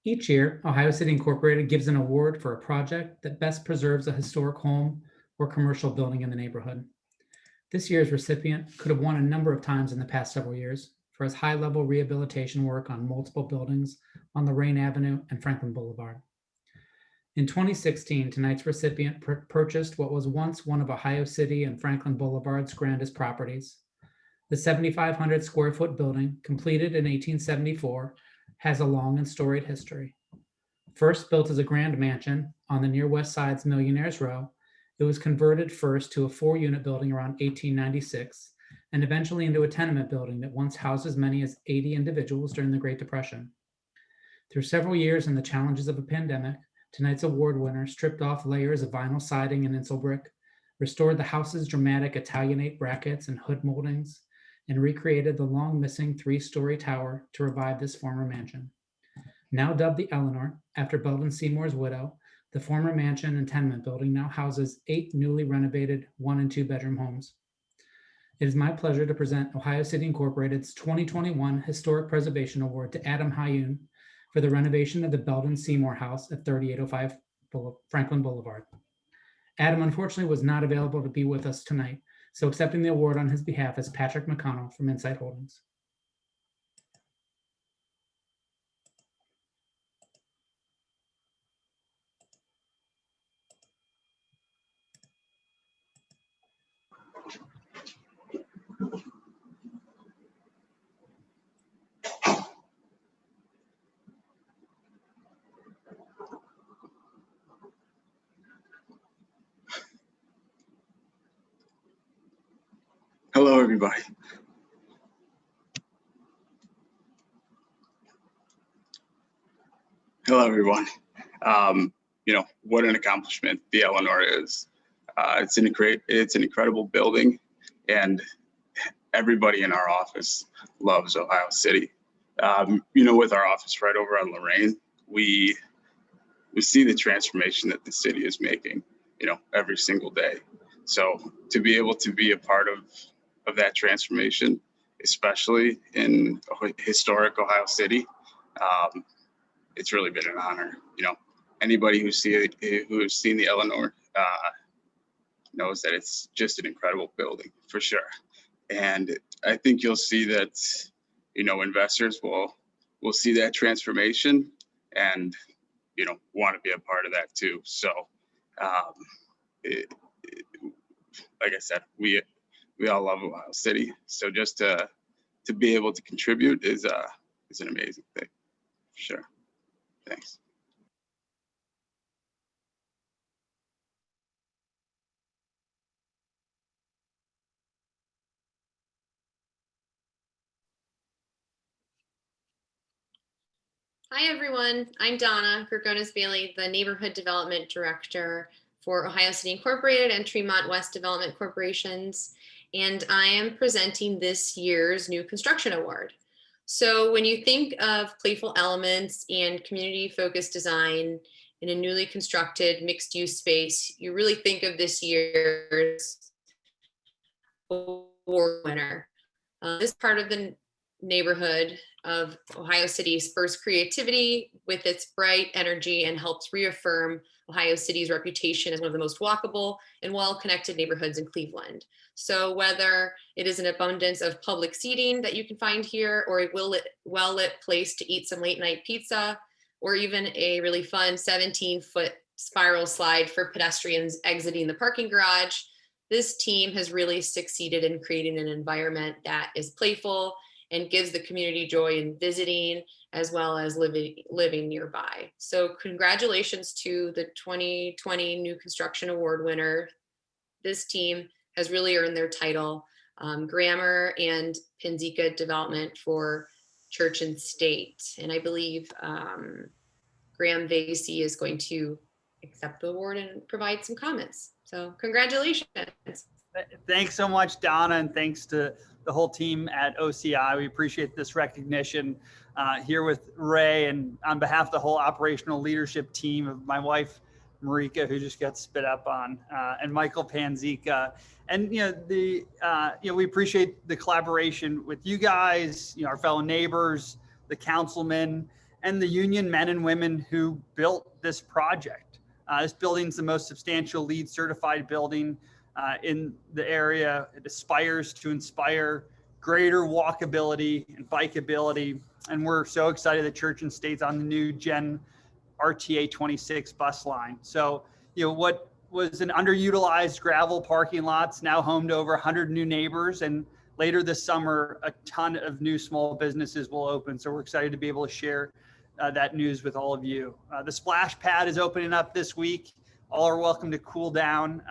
Each year, Ohio City Incorporated gives an award for a project that best preserves a historic home or commercial building in the neighborhood. This year's recipient could have won a number of times in the past several years for his high-level rehabilitation work on multiple buildings on Lorraine Avenue and Franklin Boulevard. In 2016, tonight's recipient purchased what was once one of Ohio City and Franklin Boulevard's grandest properties. The 7,500 square foot building, completed in 1874, has a long and storied history. First built as a grand mansion on the near West Side's Millionaires Row, it was converted first to a 4-unit building around 1896 and eventually into a tenement building that once housed as many as 80 individuals during the Great Depression. Through several years and the challenges of a pandemic, tonight's award winner stripped off layers of vinyl siding and insul brick, restored the house's dramatic Italianate brackets and hood moldings, and recreated the long missing 3-story tower to revive this former mansion. Now dubbed the Eleanor, after Belden Seymour's widow, the former mansion and tenement building now houses 8 newly renovated 1- and 2-bedroom homes. It is my pleasure to present Ohio City Incorporated's 2021 Historic Preservation Award to Adam Hayun for the renovation of the Belden Seymour House at 3805 Franklin Boulevard. Adam unfortunately was not available to be with us tonight, so accepting the award on his behalf is Patrick McConnell from Insight Holdings. Hello, everybody. Hello, everyone. What an accomplishment the Eleanor is. It's an incredible building, and everybody in our office loves Ohio City. with our office right over on Lorraine, we see the transformation that the city is making, every single day. So to be able to be a part of that transformation, especially in historic Ohio City, it's really been an honor. Anybody who's seen the Eleanor knows that it's just an incredible building for sure. And I think you'll see that, investors will see that transformation and, want to be a part of that too. So, like I said, we all love Ohio City. So just to be able to contribute is an amazing thing, for sure. Thanks. Hi, everyone. I'm Donna Kirkonis-Bailey, the Neighborhood Development Director for Ohio City Incorporated and Tremont West Development Corporations, and I am presenting this year's New Construction Award. So when you think of playful elements and community-focused design in a newly constructed mixed-use space, you really think of this year's award winner. This part of the neighborhood of Ohio City spurs creativity with its bright energy and helps reaffirm Ohio City's reputation as one of the most walkable and well-connected neighborhoods in Cleveland. So whether it is an abundance of public seating that you can find here, or a well-lit place to eat some late night pizza, or even a really fun 17-foot spiral slide for pedestrians exiting the parking garage, this team has really succeeded in creating an environment that is playful and gives the community joy in visiting as well as living nearby. So congratulations to the 2020 New Construction Award winner. This team has really earned their title, Grammar and Panzica Development for Church+State. And I believe Graham Vasey is going to accept the award and provide some comments. So congratulations. Thanks so much, Donna, and thanks to the whole team at OCI. We appreciate this recognition here with Ray, and on behalf of the whole operational leadership team of my wife, Marika, who just got spit up on, and Michael Panzica. And, we appreciate the collaboration with you guys, our fellow neighbors, the councilman, and the union men and women who built this project. This building's the most substantial LEED certified building in the area. It aspires to inspire greater walkability and bikeability. And we're so excited that Church+State's on the new Gen RTA 26 bus line. So, what was an underutilized gravel parking lot's now home to over 100 new neighbors. And later this summer, a ton of new small businesses will open. So we're excited to be able to share that news with all of you. The splash pad is opening up this week. All are welcome to cool down.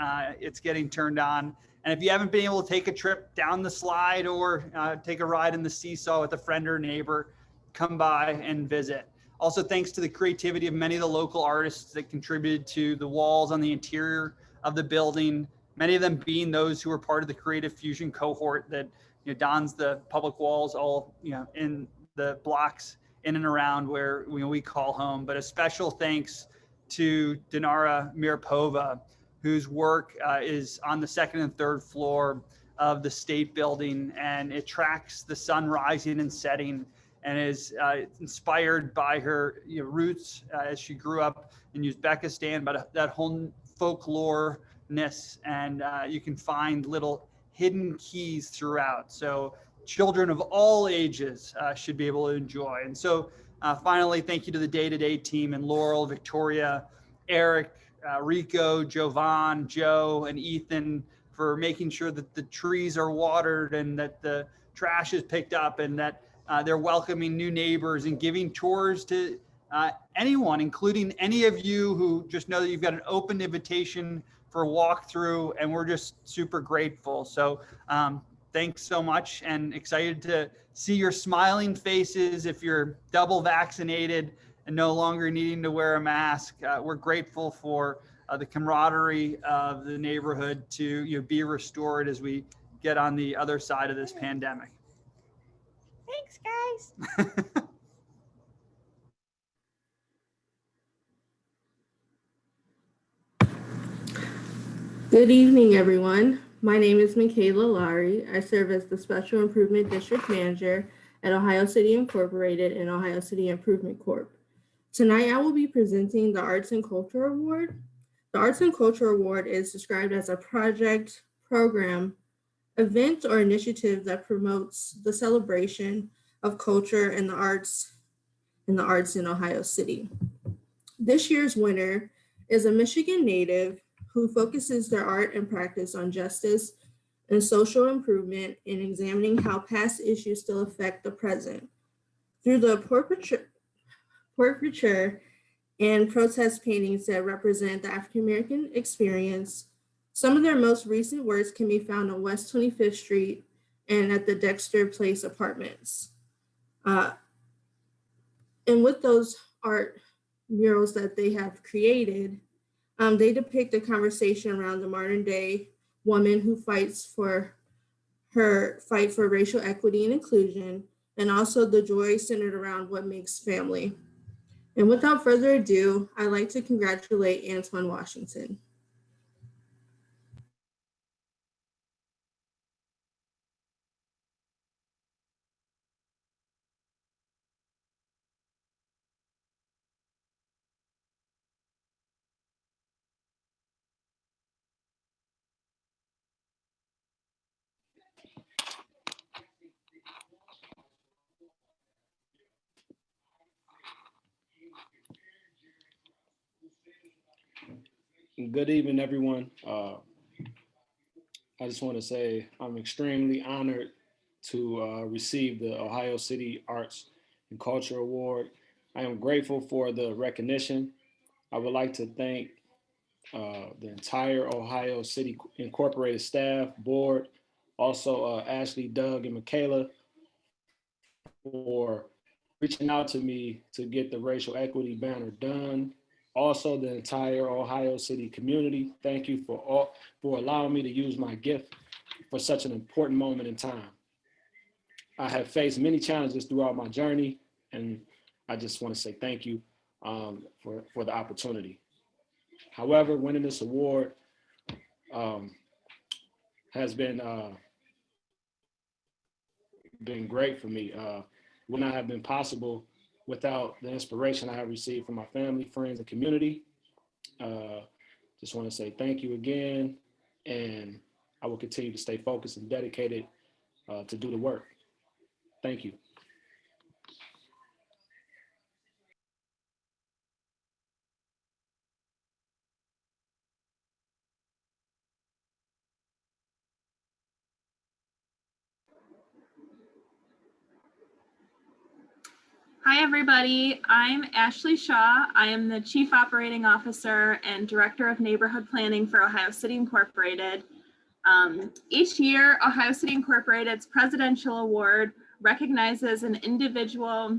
It's getting turned on. And if you haven't been able to take a trip down the slide or take a ride in the seesaw with a friend or neighbor, come by and visit. Also, thanks to the creativity of many of the local artists that contributed to the walls on the interior of the building, many of them being those who were part of the Creative Fusion cohort that dons the public walls all in the blocks in and around where we call home. But a special thanks to Dinara Mirpova, whose work is on the second and third floor of the State Building, and it tracks the sun rising and setting, and is inspired by her roots as she grew up in Uzbekistan, but that whole folklore-ness, and you can find little hidden keys throughout. So children of all ages should be able to enjoy. And so finally, thank you to the day-to-day team and Laurel, Victoria, Eric, Rico, Jovan, Joe, and Ethan for making sure that the trees are watered and that the trash is picked up and that they're welcoming new neighbors and giving tours to anyone, including any of you who just know that you've got an open invitation for a walkthrough, and we're just super grateful. So thanks so much, and excited to see your smiling faces if you're double vaccinated and no longer needing to wear a mask. We're grateful for the camaraderie of the neighborhood to be restored as we get on the other side of this pandemic. Thanks, guys. Good evening, everyone. My name is Michaela Lowry. I serve as the Special Improvement District Manager at Ohio City Incorporated and Ohio City Improvement Corp. Tonight, I will be presenting the Arts and Culture Award. The Arts and Culture Award is described as a project, program, event, or initiative that promotes the celebration of culture and the arts in Ohio City. This year's winner is a Michigan native who focuses their art and practice on justice and social improvement in examining how past issues still affect the present. Through the portraiture and protest paintings that represent the African American experience, some of their most recent works can be found on West 25th Street and at the Dexter Place Apartments. And with those art murals that they have created, they depict a conversation around the modern day woman who fights for racial equity and inclusion, and also the joy centered around what makes family. And without further ado, I'd like to congratulate Antoine Washington. Good evening, everyone. I just want to say I'm extremely honored to receive the Ohio City Arts and Culture Award. I am grateful for the recognition. I would like to thank the entire Ohio City Incorporated staff, board, also Ashley, Doug, and Michaela for reaching out to me to get the racial equity banner done. Also, the entire Ohio City community, thank you for allowing me to use my gift for such an important moment in time. I have faced many challenges throughout my journey, and I just want to say thank you for the opportunity. However, winning this award has been great for me. Would not have been possible without the inspiration I have received from my family, friends, and community. Just want to say thank you again, and I will continue to stay focused and dedicated to do the work. Thank you. Hi, everybody. I'm Ashley Shaw. I am the Chief Operating Officer and Director of Neighborhood Planning for Ohio City Incorporated. Each year, Ohio City Incorporated's Presidential Award recognizes an individual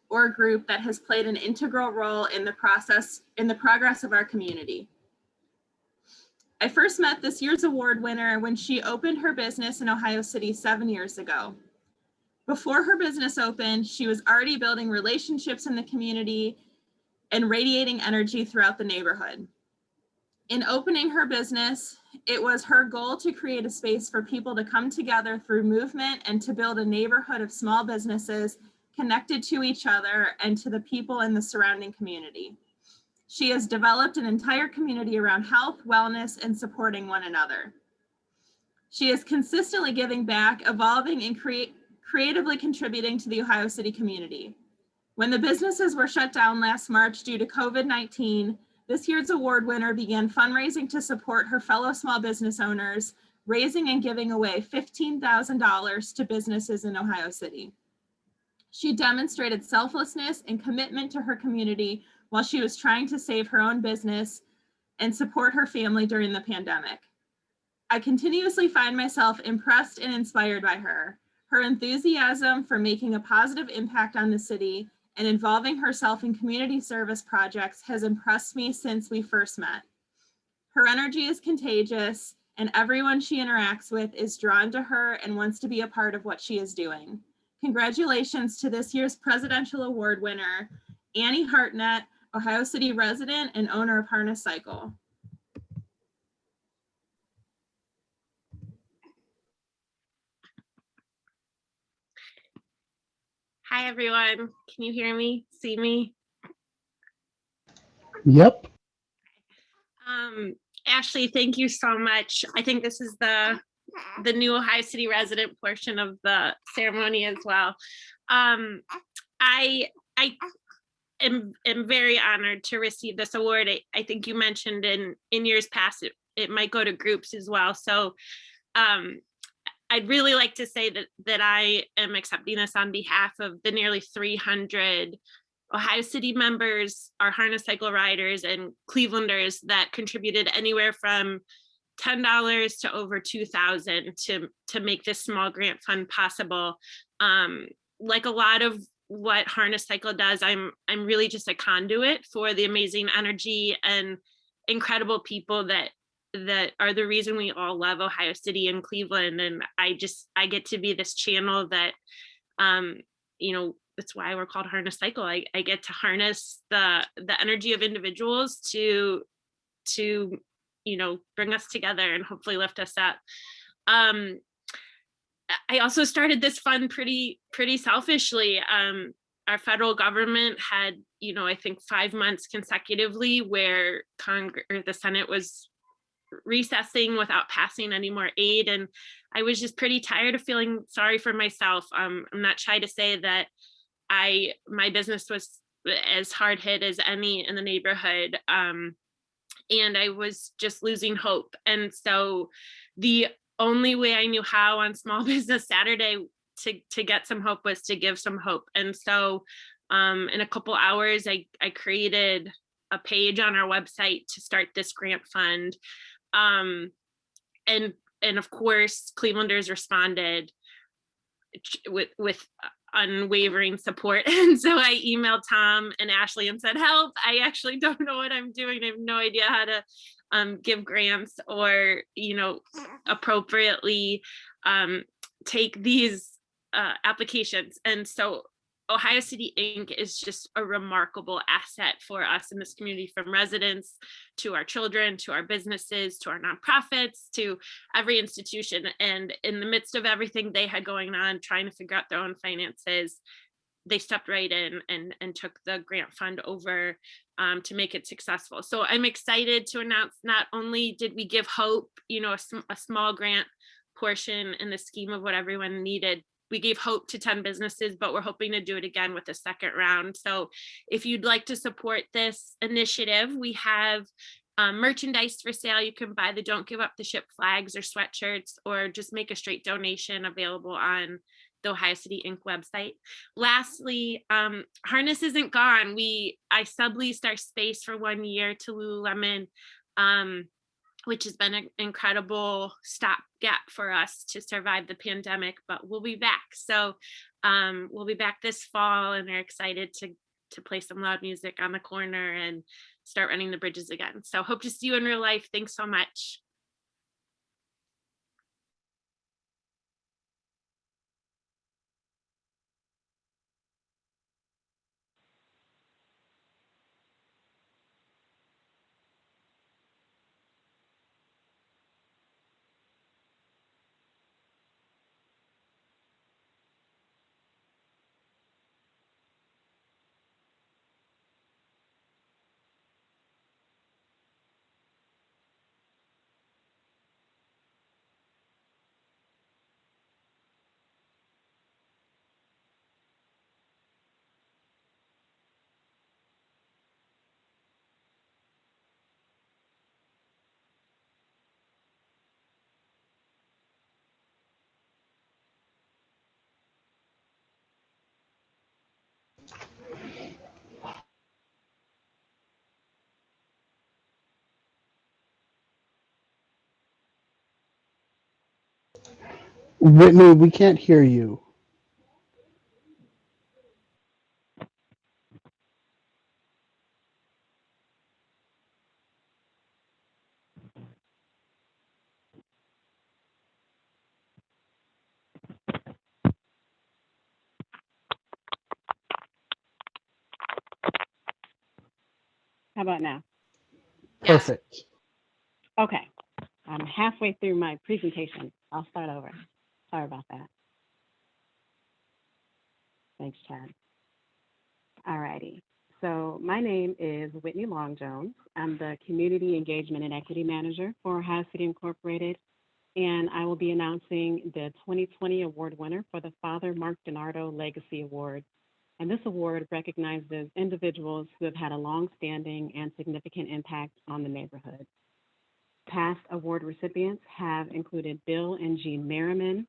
or group that has played an integral role in the progress of our community. I first met this year's award winner when she opened her business in Ohio City 7 years ago. Before her business opened, she was already building relationships in the community and radiating energy throughout the neighborhood. In opening her business, it was her goal to create a space for people to come together through movement and to build a neighborhood of small businesses connected to each other and to the people in the surrounding community. She has developed an entire community around health, wellness, and supporting one another. She is consistently giving back, evolving, and creatively contributing to the Ohio City community. When the businesses were shut down last March due to COVID-19, this year's award winner began fundraising to support her fellow small business owners, raising and giving away $15,000 to businesses in Ohio City. She demonstrated selflessness and commitment to her community while she was trying to save her own business and support her family during the pandemic. I continuously find myself impressed and inspired by her. Her enthusiasm for making a positive impact on the city and involving herself in community service projects has impressed me since we first met. Her energy is contagious, and everyone she interacts with is drawn to her and wants to be a part of what she is doing. Congratulations to this year's Presidential Award winner, Annie Hartnett, Ohio City resident and owner of Harness Cycle. Hi, everyone. Can you hear me, see me? Yep. Ashley, thank you so much. I think this is the new Ohio City resident portion of the ceremony as well. I am very honored to receive this award. I think you mentioned in years past it might go to groups as well. So I'd really like to say that I am accepting this on behalf of the nearly 300 Ohio City members, our harness cycle riders and Clevelanders that contributed anywhere from $10 to over $2,000 to make this small grant fund possible. Like a lot of what Harness Cycle does, I'm really just a conduit for the amazing energy and incredible people that are the reason we all love Ohio City and Cleveland. And I get to be this channel that, that's why we're called Harness Cycle. I get to harness the energy of individuals to bring us together and hopefully lift us up. I also started this fund pretty selfishly. Our federal government had, I think 5 months consecutively where the Senate was recessing without passing any more aid. And I was just pretty tired of feeling sorry for myself. I'm not shy to say that my business was as hard hit as any in the neighborhood. And I was just losing hope. And so the only way I knew how on Small Business Saturday to get some hope was to give some hope. And so in a couple hours, I created a page on our website to start this grant fund. And of course, Clevelanders responded with unwavering support. And so I emailed Tom and Ashley and said, help, I actually don't know what I'm doing. I have no idea how to give grants or, appropriately take these applications. And so Ohio City Inc. is just a remarkable asset for us in this community, from residents to our children, to our businesses, to our nonprofits, to every institution. And in the midst of everything they had going on, trying to figure out their own finances, they stepped right in and took the grant fund over to make it successful. So I'm excited to announce not only did we give hope, a small grant portion in the scheme of what everyone needed, we gave hope to 10 businesses, but we're hoping to do it again with a second round. So if you'd like to support this initiative, we have merchandise for sale. You can buy the Don't Give Up the Ship flags or sweatshirts, or just make a straight donation available on the Ohio City Inc. website. Lastly, Harness isn't gone. I subleased our space for 1 year to Lululemon, which has been an incredible stopgap for us to survive the pandemic, but we'll be back. So we'll be back this fall, and are excited to play some loud music on the corner and start running the bridges again. So hope to see you in real life. Thanks so much. Whitney, we can't hear you. How about now? Perfect. Okay. I'm halfway through my presentation. I'll start over. Sorry about that. Thanks, Chad. All righty. So my name is Whitney Long Jones. I'm the Community Engagement and Equity Manager for Ohio City Incorporated, and I will be announcing the 2020 award winner for the Father Mark DiNardo Legacy Award. And this award recognizes individuals who have had a long-standing and significant impact on the neighborhood. Past award recipients have included Bill and Jean Merriman,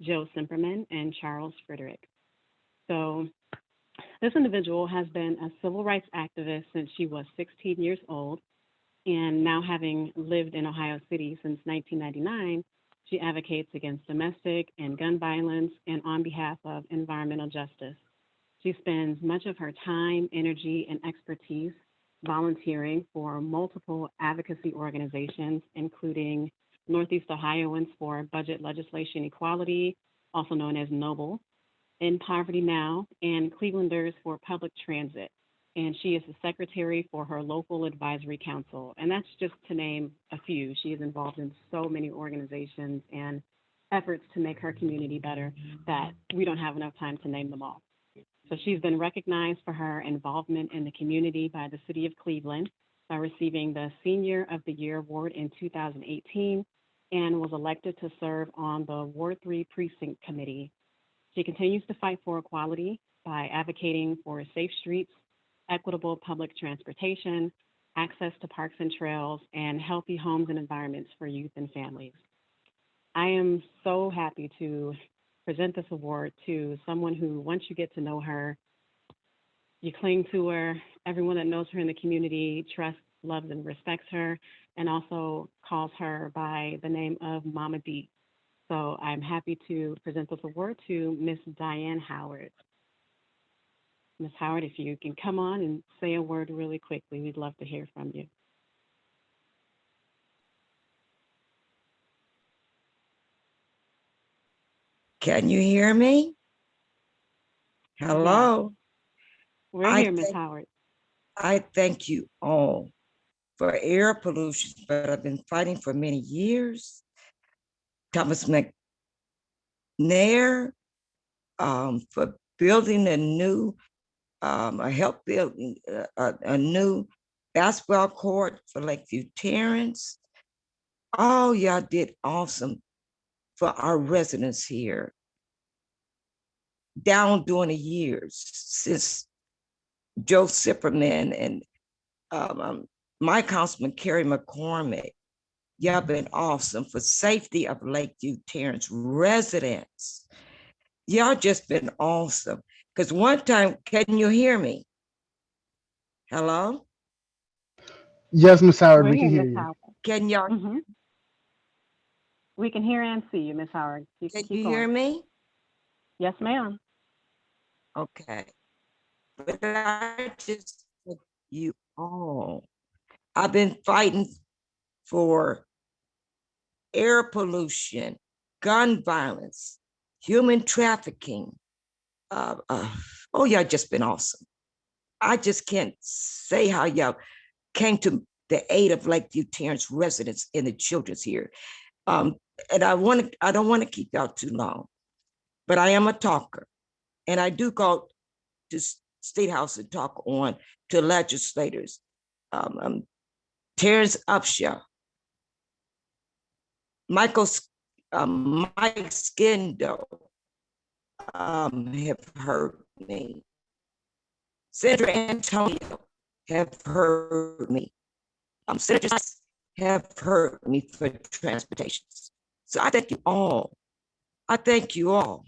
Joe Simperman, and Charles Frederick. So this individual has been a civil rights activist since she was 16 years old, and now having lived in Ohio City since 1999, she advocates against domestic and gun violence and on behalf of environmental justice. She spends much of her time, energy, and expertise volunteering for multiple advocacy organizations, including Northeast Ohioans for Budget Legislation Equality, also known as NOBLE, In Poverty Now, and Clevelanders for Public Transit. And she is the secretary for her local advisory council. And that's just to name a few. She is involved in so many organizations and efforts to make her community better that we don't have enough time to name them all. So she's been recognized for her involvement in the community by the City of Cleveland by receiving the Senior of the Year Award in 2018 and was elected to serve on the Ward 3 Precinct Committee. She continues to fight for equality by advocating for safe streets, equitable public transportation, access to parks and trails, and healthy homes and environments for youth and families. I am so happy to present this award to someone who, once you get to know her, you cling to her. Everyone that knows her in the community trusts, loves, and respects her, and also calls her by the name of Mama D. So I'm happy to present this award to Miss Diane Howard. Miss Howard, if you can come on and say a word really quickly, we'd love to hear from you. Can you hear me? Hello? We're here, Miss Howard. I thank you all for air pollution, but I've been fighting for many years. Thomas McNair for building a new, help building a new basketball court for Lakeview Terrace. Oh, y'all did awesome for our residents here. Down during the years since Joe Simperman and my councilman, Kerry McCormack, y'all been awesome for safety of Lakeview Terrace residents. Y'all just been awesome. Because one time, can you hear me? Hello? Yes, Miss Howard, we can hear you. Can y'all? We can hear and see you, Miss Howard. You can you hear me? Yes, ma'am. Okay. But I just thank you all. I've been fighting for air pollution, gun violence, human trafficking. Oh, y'all just been awesome. I just can't say how y'all came to the aid of Lakeview Terrace residents and the children's here. And I don't want to keep y'all too long, but I am a talker. And I do go to State House and talk on to legislators. Terrence Upshaw, Mike Skindo have heard me. Senator Antonio have heard me. Senators have heard me for transportation. So I thank you all. I thank you all.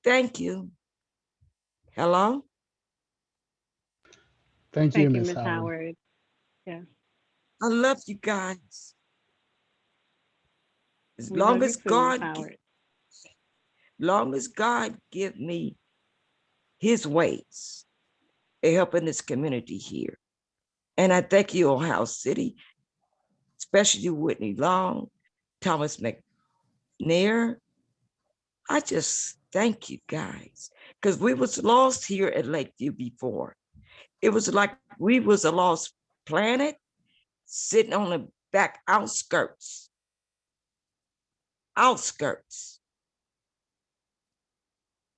Thank you. Hello? Thank you, Miss Howard. Howard. Yes. I love you guys. As We long love you as too, Miss God, Howard. long as God give me his ways of helping this community here. And I thank you, Ohio City, especially Whitney Long, Thomas McNair, I just thank you guys, because we was lost here at Lakeview before. It was like we was a lost planet sitting on the back outskirts.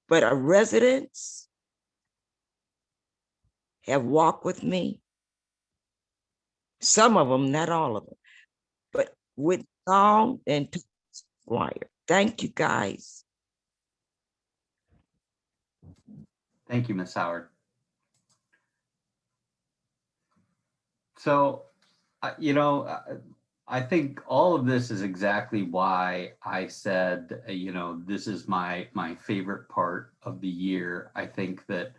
But our residents have walked with me. Some of them, not all of them, but with song and choir. Thank you, guys. Thank you, Ms. Howard. So, I think all of this is exactly why I said, this is my favorite part of the year. I think that,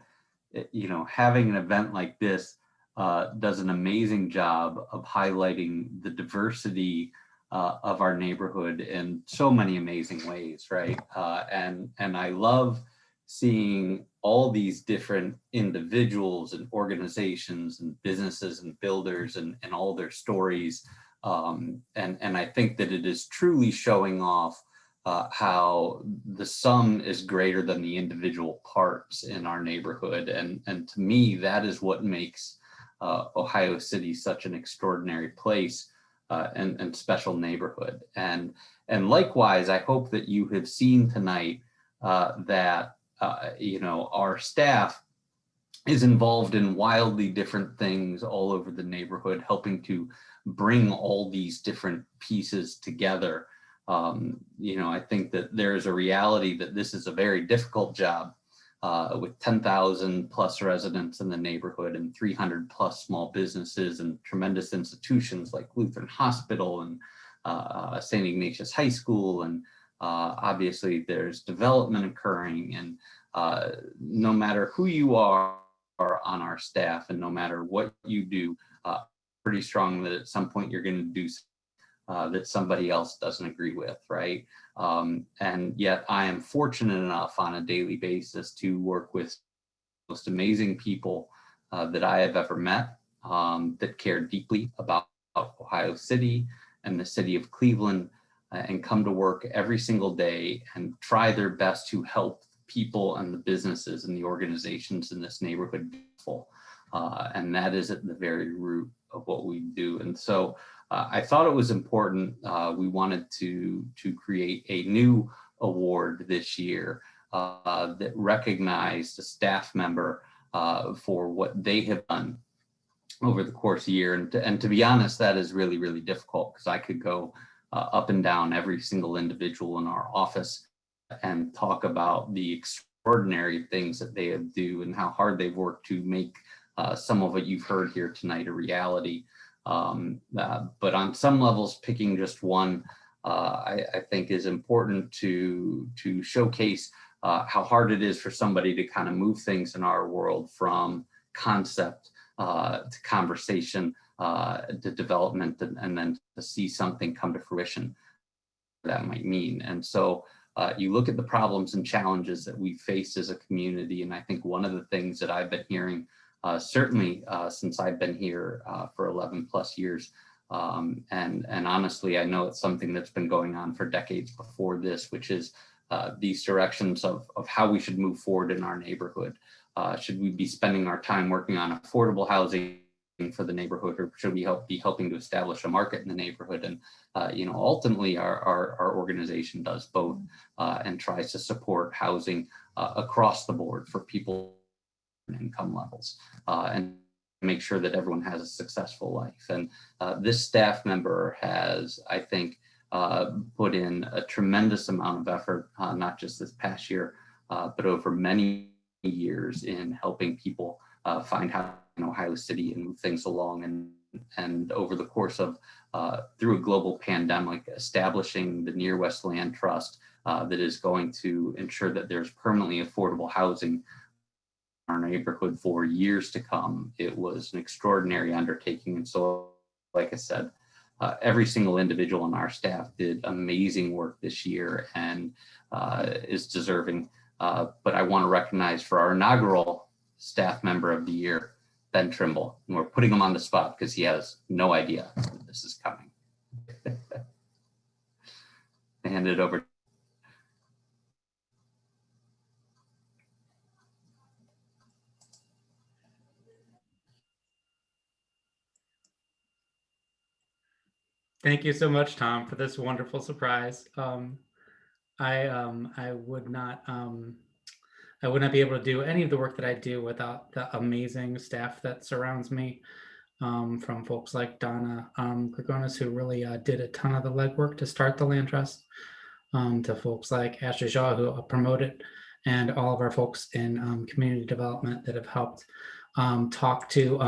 having an event like this does an amazing job of highlighting the diversity of our neighborhood in so many amazing ways, right? And I love seeing all these different individuals and organizations and businesses and builders and all their stories. And I think that it is truly showing off how the sum is greater than the individual parts in our neighborhood. And to me, that is what makes Ohio City such an extraordinary place and special neighborhood. And likewise, I hope that you have seen tonight that our staff is involved in wildly different things all over the neighborhood, helping to bring all these different pieces together. I think that there is a reality that this is a very difficult job with 10,000 plus residents in the neighborhood and 300 plus small businesses and tremendous institutions like Lutheran Hospital and St. Ignatius High School. And obviously there's development occurring, and no matter who you are on our staff and no matter what you do, pretty strong that at some point you're going to do that somebody else doesn't agree with, right? And yet I am fortunate enough on a daily basis to work with the most amazing people that I have ever met, that care deeply about Ohio City and the city of Cleveland, and come to work every single day and try their best to help people and the businesses and the organizations in this neighborhood be full. And that is at the very root of what we do. And so I thought it was important. We wanted to create a new award this year that recognized a staff member for what they have done over the course of the year. And to be honest, that is really, really difficult, because I could go up and down every single individual in our office and talk about the extraordinary things that they do and how hard they've worked to make some of what you've heard here tonight a reality. But on some levels, picking just one, I think is important to showcase how hard it is for somebody to kind of move things in our world from concept to conversation to development, and then to see something come to fruition that might mean. And so you look at the problems and challenges that we face as a community, and I think one of the things that I've been hearing certainly since I've been here for 11 plus years. And honestly, I know it's something that's been going on for decades before this, which is these directions of how we should move forward in our neighborhood. Should we be spending our time working on affordable housing for the neighborhood, or should we be helping to establish a market in the neighborhood? And ultimately our organization does both and tries to support housing across the board for people income levels and make sure that everyone has a successful life. And this staff member has, I think, put in a tremendous amount of effort, not just this past year, but over many years in helping people find how in Ohio City and move things along. And over the course of, through a global pandemic, establishing the Near West Land Trust that is going to ensure that there's permanently affordable housing our neighborhood for years to come. It was an extraordinary undertaking. And so, like I said, every single individual on our staff did amazing work this year and is deserving. But I want to recognize for our inaugural staff member of the year, Ben Trimble. And we're putting him on the spot because he has no idea that this is coming. I hand it over. Thank you so much, Tom, for this wonderful surprise. I would not be able to do any of the work that I do without the amazing staff that surrounds me, from folks like Donna Gregonis, who really did a ton of the legwork to start the land trust, to folks like Ashley Shaw, who promoted, and all of our folks in community development that have helped talk to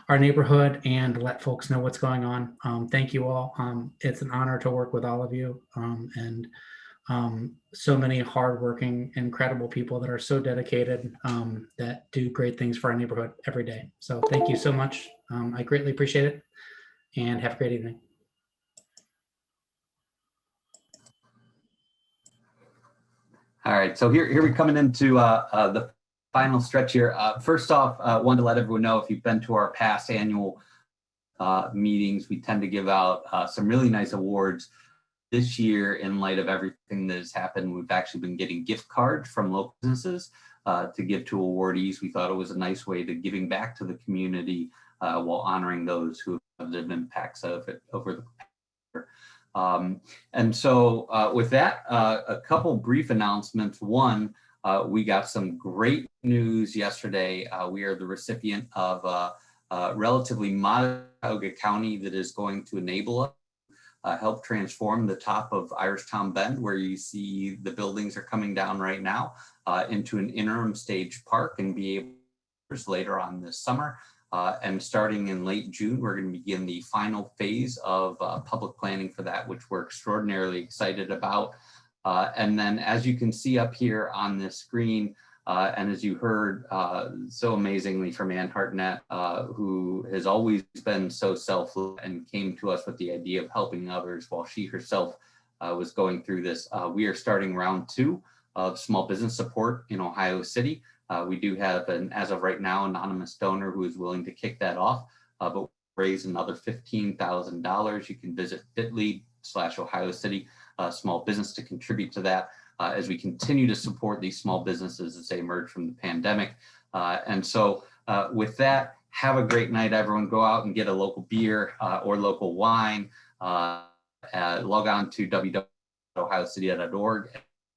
our neighborhood and let folks know what's going on. Thank you all. It's an honor to work with all of you, and so many hardworking, incredible people that are so dedicated, that do great things for our neighborhood every day. So thank you so much. I greatly appreciate it, and have a great evening. All right, so here we're coming into the final stretch here. First off, wanted to let everyone know, if you've been to our past annual meetings, we tend to give out some really nice awards. This year, in light of everything that has happened, we've actually been getting gift cards from local businesses to give to awardees. We thought it was a nice way to giving back to the community while honoring those who have the impacts of it over the year. And so with that, a couple brief announcements. One, we got some great news yesterday. We are the recipient of a relatively modest Cuyahoga County that is going to enable us help transform the top of Irishtown Bend, where you see the buildings are coming down right now, into an interim stage park, and be able to later on this summer. And starting in late June, we're going to begin the final phase of public planning for that, which we're extraordinarily excited about. And then, as you can see up here on this screen, and as you heard so amazingly from Ann Hartnett, who has always been so selfless and came to us with the idea of helping others while she herself was going through this, we are starting round 2 of small business support in Ohio City. We do have, as of right now, anonymous donor who is willing to kick that off, but raise another $15,000. You can visit bit.ly/Ohio City small business to contribute to that, as we continue to support these small businesses as they emerge from the pandemic. And so with that, have a great night, everyone. Go out and get a local beer or local wine. Log on to www.ohiocity.org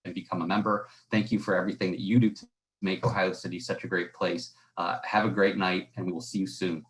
and become a member. Thank you for everything that you do to make Ohio City such a great place. Have a great night, and we will see you soon.